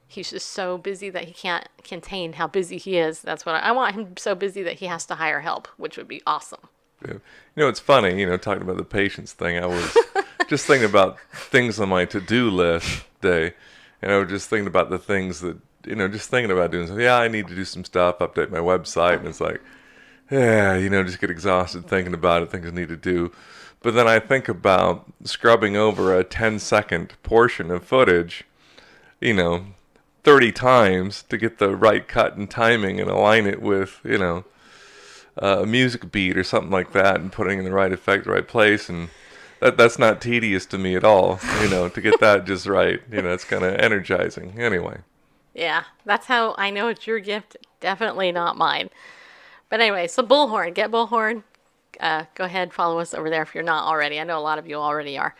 he's just so busy that he can't contain how busy he is. That's what I want him so busy that he has to hire help, which would be awesome.
Yeah. You know, it's funny, talking about the patience thing. I was just thinking about things on my to-do list day, and I was just thinking about the things that, just thinking about doing something. Yeah, I need to do some stuff, update my website, and it's like, yeah, just get exhausted thinking about it, things I need to do. But then I think about scrubbing over a 10-second portion of footage, 30 times to get the right cut and timing and align it with, a music beat or something like that, and putting in the right effect, the right place, and that's not tedious to me at all, to get that just right. It's kind of energizing. Anyway.
Yeah, that's how I know it's your gift. Definitely not mine. But anyway, so Bullhorn, Get Bullhorn. Go ahead, follow us over there if you're not already. I know a lot of you already are.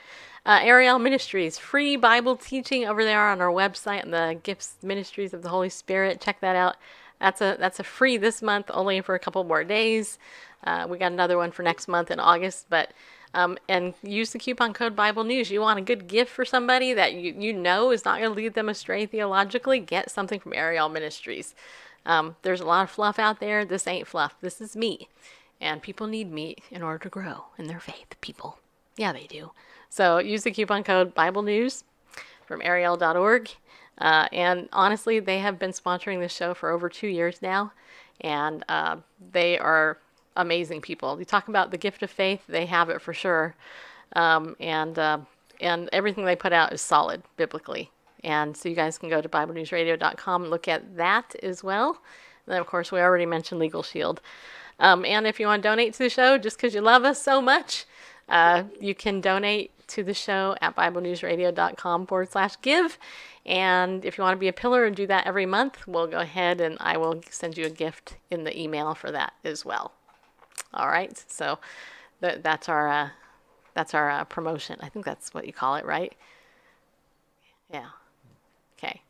Ariel Ministries, free Bible teaching over there on our website, and the Gifts Ministries of the Holy Spirit. Check that out. That's a free this month, only for a couple more days. We got another one for next month in August, but and use the coupon code Bible News. You want a good gift for somebody that you know is not going to lead them astray theologically? Get something from Ariel Ministries. There's a lot of fluff out there. This ain't fluff. This is meat. And people need meat in order to grow in their faith, people. Yeah, they do. So use the coupon code Bible News from Ariel.org. And honestly, they have been sponsoring this show for over 2 years now. And they are amazing people. You talk about the gift of faith, they have it for sure. And everything they put out is solid biblically. And so you guys can go to BibleNewsRadio.com and look at that as well. And then, of course, we already mentioned Legal Shield. And if you want to donate to the show, just because you love us so much, you can donate to the show at BibleNewsRadio.com/give. And if you want to be a pillar and do that every month, we'll go ahead and I will send you a gift in the email for that as well. All right, so that's our promotion. I think that's what you call it, right? Yeah. Okay.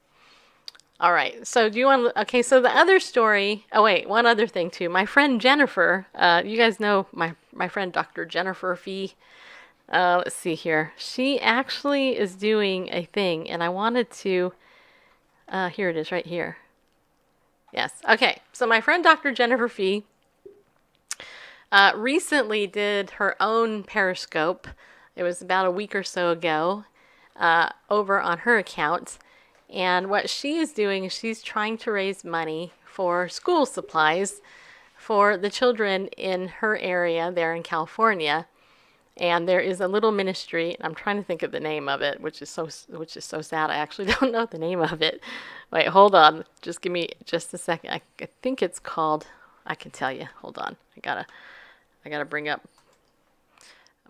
All right. So do you want? Okay. So the other story. Oh wait, one other thing too. My friend Jennifer. You guys know my friend Dr. Jennifer Fee. Let's see here. She actually is doing a thing, and I wanted to. Here it is, right here. Yes. Okay. So my friend Dr. Jennifer Fee recently did her own Periscope, It was about a week or so ago over on her account. And what she is doing is she's trying to raise money for school supplies for the children in her area there in California. And there is a little ministry, and I'm trying to think of the name of it, which is so sad. I actually don't know the name of it. Wait, hold on. Just give me just a second. I think it's called. I can tell you. Hold on. I gotta bring up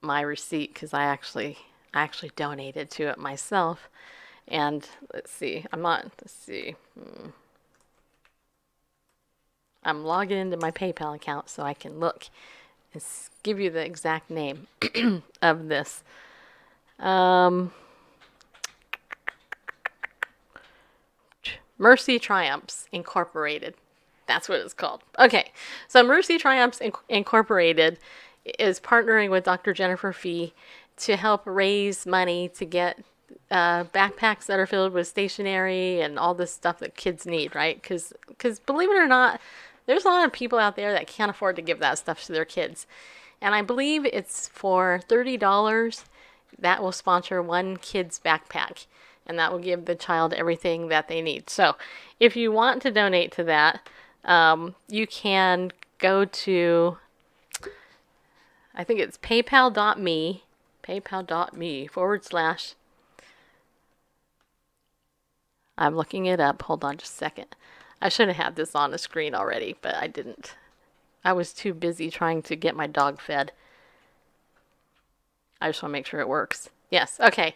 my receipt because I actually donated to it myself. And let's see. Let's see. I'm logging into my PayPal account so I can look and give you the exact name of this. Mercy Triumphs Incorporated. That's what it's called. Okay, so Mercy Triumphs Incorporated is partnering with Dr. Jennifer Fee to help raise money to get backpacks that are filled with stationery and all this stuff that kids need, right? Because believe it or not, there's a lot of people out there that can't afford to give that stuff to their kids. And I believe it's for $30 that will sponsor one kid's backpack. And that will give the child everything that they need. So if you want to donate to that, you can go to, I think it's paypal.me /. I'm looking it up. Hold on just a second. I should have had this on the screen already, but I didn't. I was too busy trying to get my dog fed. I just want to make sure it works. Yes, okay.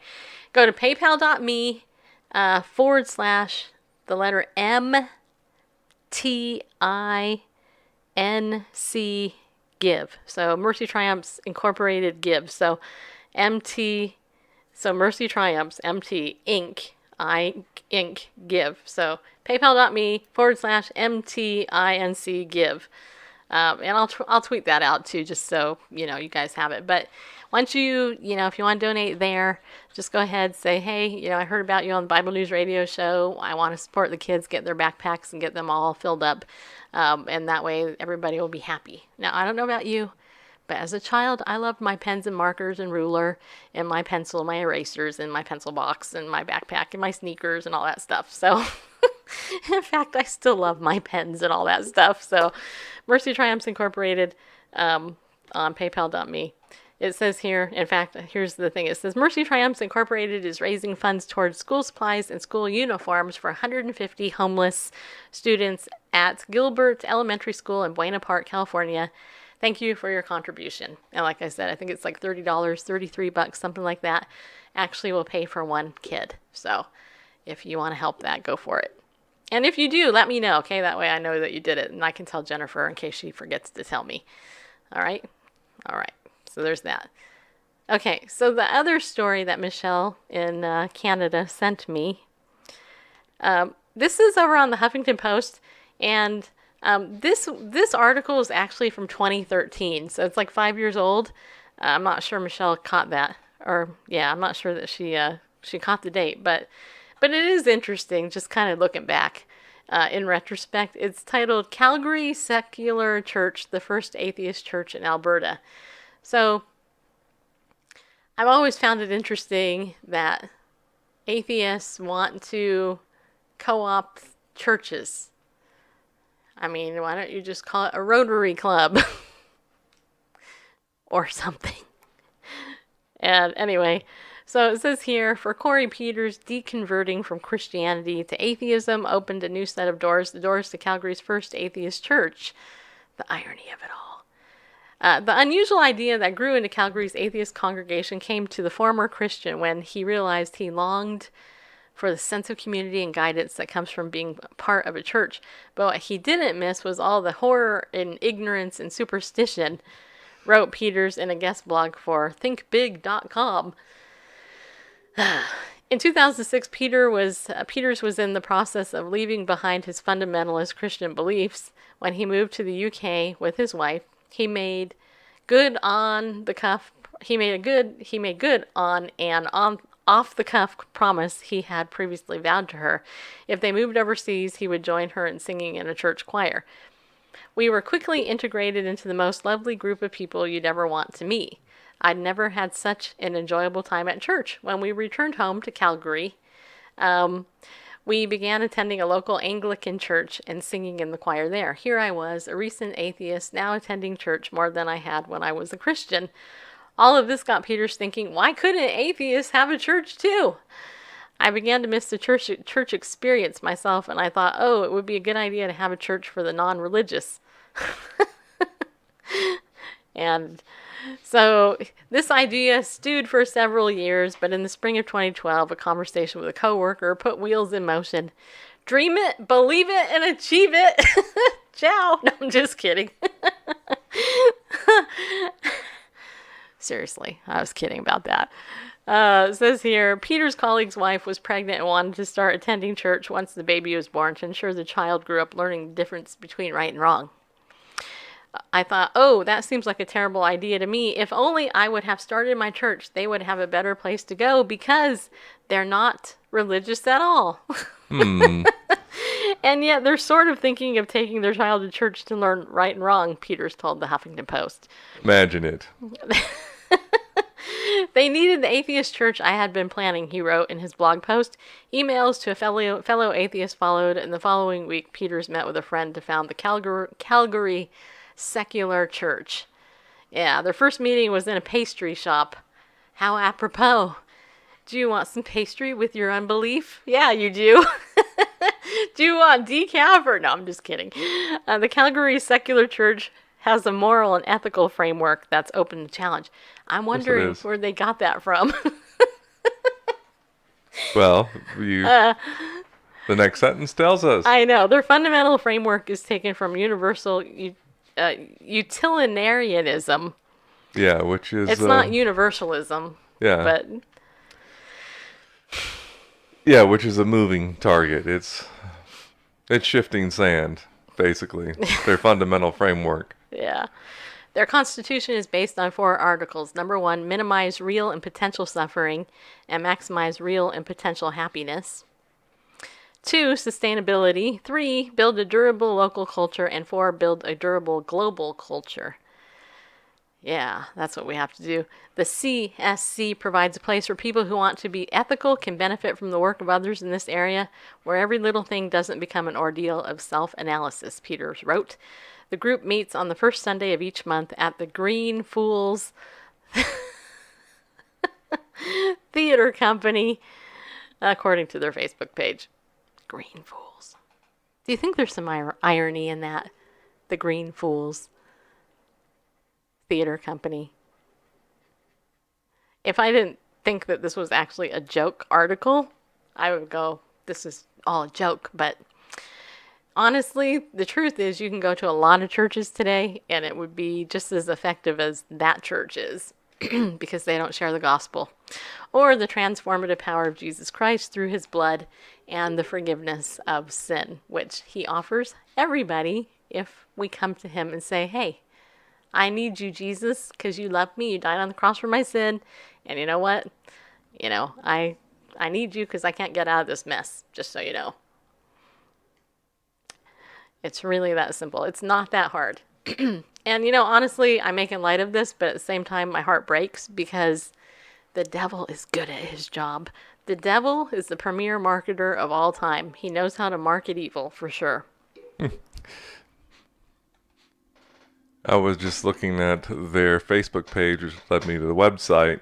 Go to paypal.me / the letter MTINC give. So Mercy Triumphs Incorporated give. So Mercy Triumphs MT Inc. Inc. give. So paypal.me / MTINC give. And I'll tweet that out too, just so you guys have it. But once if you want to donate there, just go ahead, say, hey, I heard about you on the Bible News Radio show. I want to support the kids, get their backpacks and get them all filled up. And that way everybody will be happy. Now, I don't know about you, but as a child, I loved my pens and markers and ruler and my pencil, my erasers and my pencil box and my backpack and my sneakers and all that stuff. So in fact, I still love my pens and all that stuff. So Mercy Triumphs Incorporated on paypal.me. It says here, in fact, here's the thing. It says Mercy Triumphs Incorporated is raising funds towards school supplies and school uniforms for 150 homeless students at Gilbert Elementary School in Buena Park, California. Thank you for your contribution. And like I said, I think it's like $30, $33, something like that. Actually will pay for one kid. So if you want to help that, go for it. And if you do, let me know, okay? That way I know that you did it, and I can tell Jennifer in case she forgets to tell me. All right? All right. So there's that. Okay, so the other story that Michelle in Canada sent me, this is over on the Huffington Post, and this article is actually from 2013, so it's like 5 years old. I'm not sure Michelle caught that, or yeah, I'm not sure that she caught the date, but it is interesting just kind of looking back. In retrospect, it's titled Calgary Secular Church, the first atheist church in Alberta. So, I've always found it interesting that atheists want to co-opt churches. I mean, why don't you just call it a Rotary Club? Or something. And anyway, so it says here, for Corey Peters, deconverting from Christianity to atheism opened a new set of doors, the doors to Calgary's first atheist church. The irony of it all. The unusual idea that grew into Calgary's atheist congregation came to the former Christian when he realized he longed for the sense of community and guidance that comes from being part of a church. But what he didn't miss was all the horror and ignorance and superstition, wrote Peters in a guest blog for thinkbig.com. In 2006, Peters was in the process of leaving behind his fundamentalist Christian beliefs when he moved to the UK with his wife. He made good on the cuff. He made good on an off the cuff promise he had previously vowed to her. If they moved overseas, he would join her in singing in a church choir. We were quickly integrated into the most lovely group of people you'd ever want to meet. I'd never had such an enjoyable time at church. When we returned home to Calgary, we began attending a local Anglican church and singing in the choir there. Here I was, a recent atheist, now attending church more than I had when I was a Christian. All of this got Peters thinking, why couldn't atheists have a church too? I began to miss the church experience myself, and I thought, oh, it would be a good idea to have a church for the non-religious. And so this idea stewed for several years, but in the spring of 2012, a conversation with a coworker put wheels in motion. Dream it, believe it, and achieve it. Ciao. No, I'm just kidding. Seriously, I was kidding about that. It says here, Peter's colleague's wife was pregnant and wanted to start attending church once the baby was born to ensure the child grew up learning the difference between right and wrong. I thought, oh, that seems like a terrible idea to me. If only I would have started my church, they would have a better place to go because they're not religious at all. And yet they're sort of thinking of taking their child to church to learn right and wrong, Peters told the Huffington Post.
Imagine it.
They needed the atheist church I had been planning, he wrote in his blog post. Emails to a fellow atheist followed, and the following week, Peters met with a friend to found the Calgary Secular Church. Yeah, their first meeting was in a pastry shop. How apropos. Do you want some pastry with your unbelief? Yeah, you do. Do you want decaf or... No, I'm just kidding. The Calgary Secular Church has a moral and ethical framework that's open to challenge. I'm wondering where they got that from.
Well, the next sentence tells us.
I know. Their fundamental framework is taken from universal utilitarianism.
Yeah, which is...
It's not universalism.
Yeah.
But...
Yeah, which is a moving target. It's shifting sand, basically. Their fundamental framework.
Yeah. Their constitution is based on 4 articles. Number 1, minimize real and potential suffering and maximize real and potential happiness. 2, sustainability. 3, build a durable local culture. And 4, build a durable global culture. Yeah, that's what we have to do. The CSC provides a place where people who want to be ethical can benefit from the work of others in this area, where every little thing doesn't become an ordeal of self-analysis, Peters wrote. The group meets on the first Sunday of each month at the Green Fools Theater Company, according to their Facebook page. Green Fools. Do you think there's some irony in that? The Green Fools Theater Company. If I didn't think that this was actually a joke article, I would go, this is all a joke. But honestly, the truth is you can go to a lot of churches today and it would be just as effective as that church is because they don't share the gospel or the transformative power of Jesus Christ through his blood and the forgiveness of sin, which he offers everybody if we come to him and say, hey, I need you, Jesus, because you love me. You died on the cross for my sin. And you know what? You know, I need you because I can't get out of this mess, just so you know. It's really that simple. It's not that hard. And, you know, honestly, I'm making light of this, but at the same time, my heart breaks because the devil is good at his job. The devil is the premier marketer of all time. He knows how to market evil, for sure.
I was just looking at their Facebook page, which led me to the website.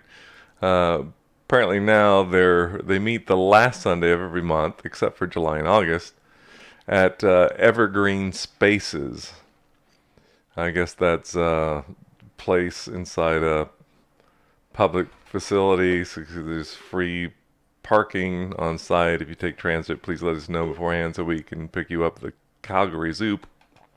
Apparently now they meet the last Sunday of every month, except for July and August, at Evergreen Spaces. I guess that's a place inside a public facility. So there's free parking on site. If you take transit, please let us know beforehand so we can pick you up at the Calgary Zoo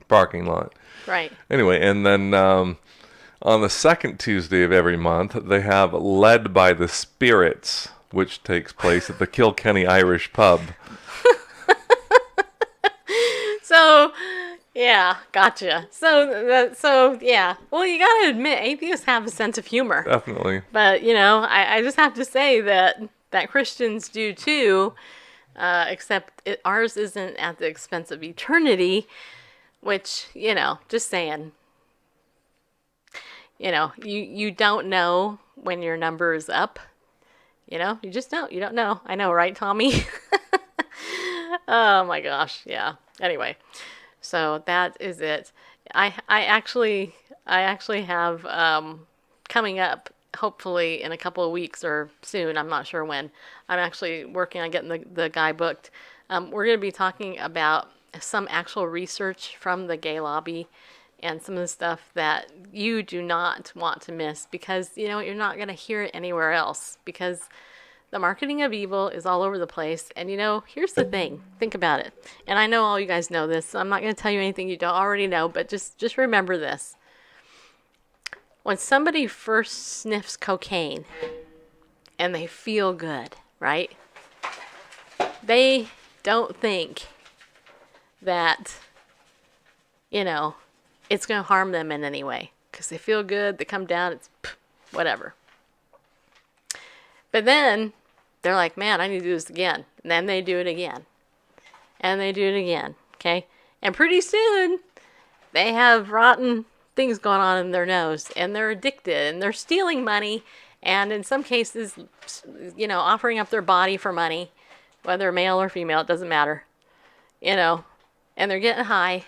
parking lot.
Right.
Anyway, and then on the second Tuesday of every month, they have Led by the Spirits, which takes place at the Kilkenny Irish Pub.
So, yeah, gotcha. So yeah. Well, you gotta admit, atheists have a sense of humor.
Definitely.
But, you know, I just have to say that Christians do too, except ours isn't at the expense of eternity. Which, you know, just saying. you don't know when your number is up. You just don't. You don't know. I know, right, Tommy? Oh my gosh, yeah. Anyway, so that is it. I actually have coming up, hopefully in a couple of weeks or soon. I'm not sure when. I'm actually working on getting the guy booked. We're going to be talking about some actual research from the gay lobby and some of the stuff that you do not want to miss, because you're not going to hear it anywhere else, because the marketing of evil is all over the place. And here's the thing. Think about it. And I know all you guys know this, so I'm not going to tell you anything you don't already know, but just remember this. When somebody first sniffs cocaine and they feel good, right? They don't think that, it's going to harm them in any way, because they feel good, they come down, it's whatever. But then they're like, man, I need to do this again. And then they do it again. And they do it again. Okay? And pretty soon, they have rotten things going on in their nose. And they're addicted. And they're stealing money. And in some cases, offering up their body for money. Whether male or female, it doesn't matter. And they're getting high.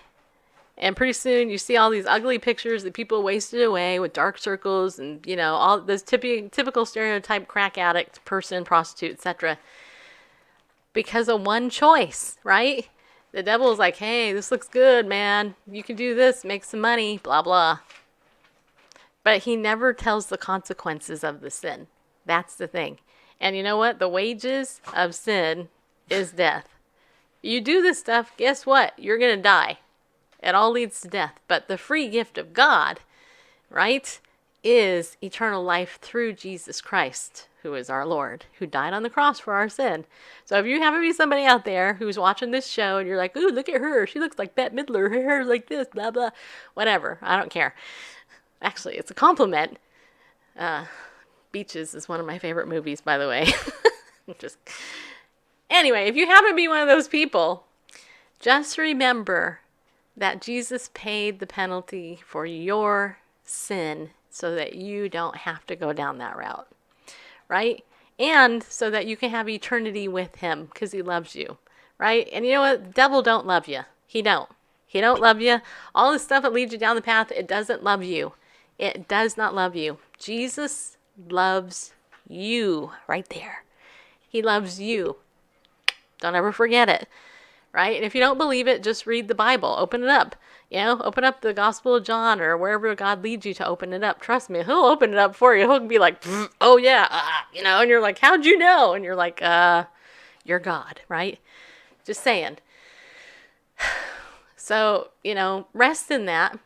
And pretty soon you see all these ugly pictures that people wasted away with dark circles and, all those typical stereotype crack addict, person, prostitute, etc. Because of one choice, right? The devil is like, hey, this looks good, man. You can do this, make some money, blah, blah. But he never tells the consequences of the sin. That's the thing. And you know what? The wages of sin is death. You do this stuff, guess what? You're going to die. It all leads to death. But the free gift of God, right, is eternal life through Jesus Christ, who is our Lord, who died on the cross for our sin. So if you happen to be somebody out there who's watching this show and you're like, ooh, look at her. She looks like Bette Midler. Her hair's like this, blah, blah. Whatever. I don't care. Actually, it's a compliment. Beaches is one of my favorite movies, by the way. Anyway, if you happen to be one of those people, just remember that Jesus paid the penalty for your sin so that you don't have to go down that route, right? And so that you can have eternity with him, because he loves you, right? And you know what? The devil don't love you. He don't. He don't love you. All the stuff that leads you down the path, it doesn't love you. It does not love you. Jesus loves you right there. He loves you. Don't ever forget it. Right? And if you don't believe it, just read the Bible. Open it up. Open up the Gospel of John or wherever God leads you to open it up. Trust me, he'll open it up for you. He'll be like, oh yeah, and you're like, how'd you know? And you're like, you're God, right? Just saying. So, rest in that.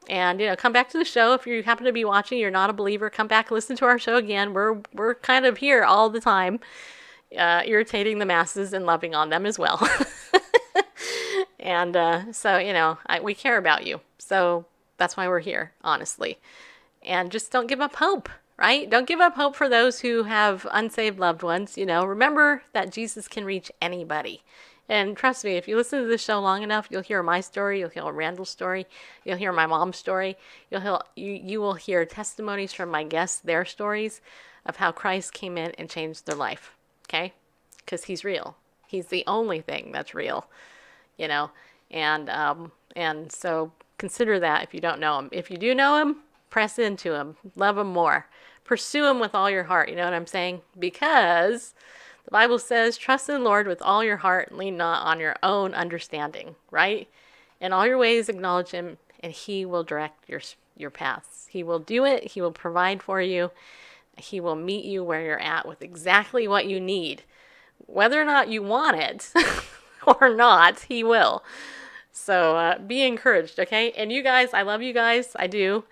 And, come back to the show. If you happen to be watching, you're not a believer, come back and listen to our show again. We're kind of here all the time, irritating the masses and loving on them as well. And so, we care about you. So that's why we're here, honestly. And just don't give up hope, right? Don't give up hope for those who have unsaved loved ones. Remember that Jesus can reach anybody. And trust me, if you listen to this show long enough, you'll hear my story, you'll hear Randall's story, you'll hear my mom's story, you will hear testimonies from my guests, their stories of how Christ came in and changed their life, okay? Because he's real. He's the only thing that's real, and so consider that if you don't know him. If you do know him, press into him, love him more, pursue him with all your heart, you know what I'm saying? Because the Bible says, trust in the Lord with all your heart and lean not on your own understanding, right? In all your ways acknowledge him, and he will direct your paths. He will do it. He will provide for you. He will meet you where you're at with exactly what you need. Whether or not you want it or not, he will. So be encouraged, okay? And you guys, I love you guys. I do.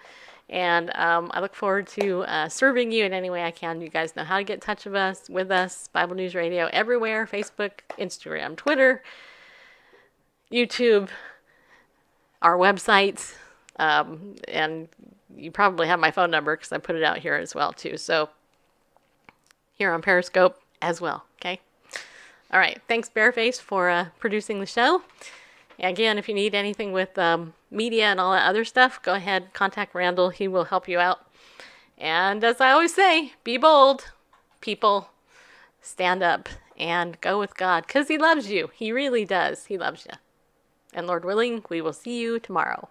And I look forward to serving you in any way I can. You guys know how to get in touch with us, Bible News Radio, everywhere, Facebook, Instagram, Twitter, YouTube, our website, and you probably have my phone number because I put it out here as well, too. So here on Periscope as well, okay? All right, thanks, Bareface, for producing the show. Again, if you need anything with media and all that other stuff, go ahead, contact Randall. He will help you out. And as I always say, be bold, people. Stand up and go with God, because he loves you. He really does. He loves you. And Lord willing, we will see you tomorrow.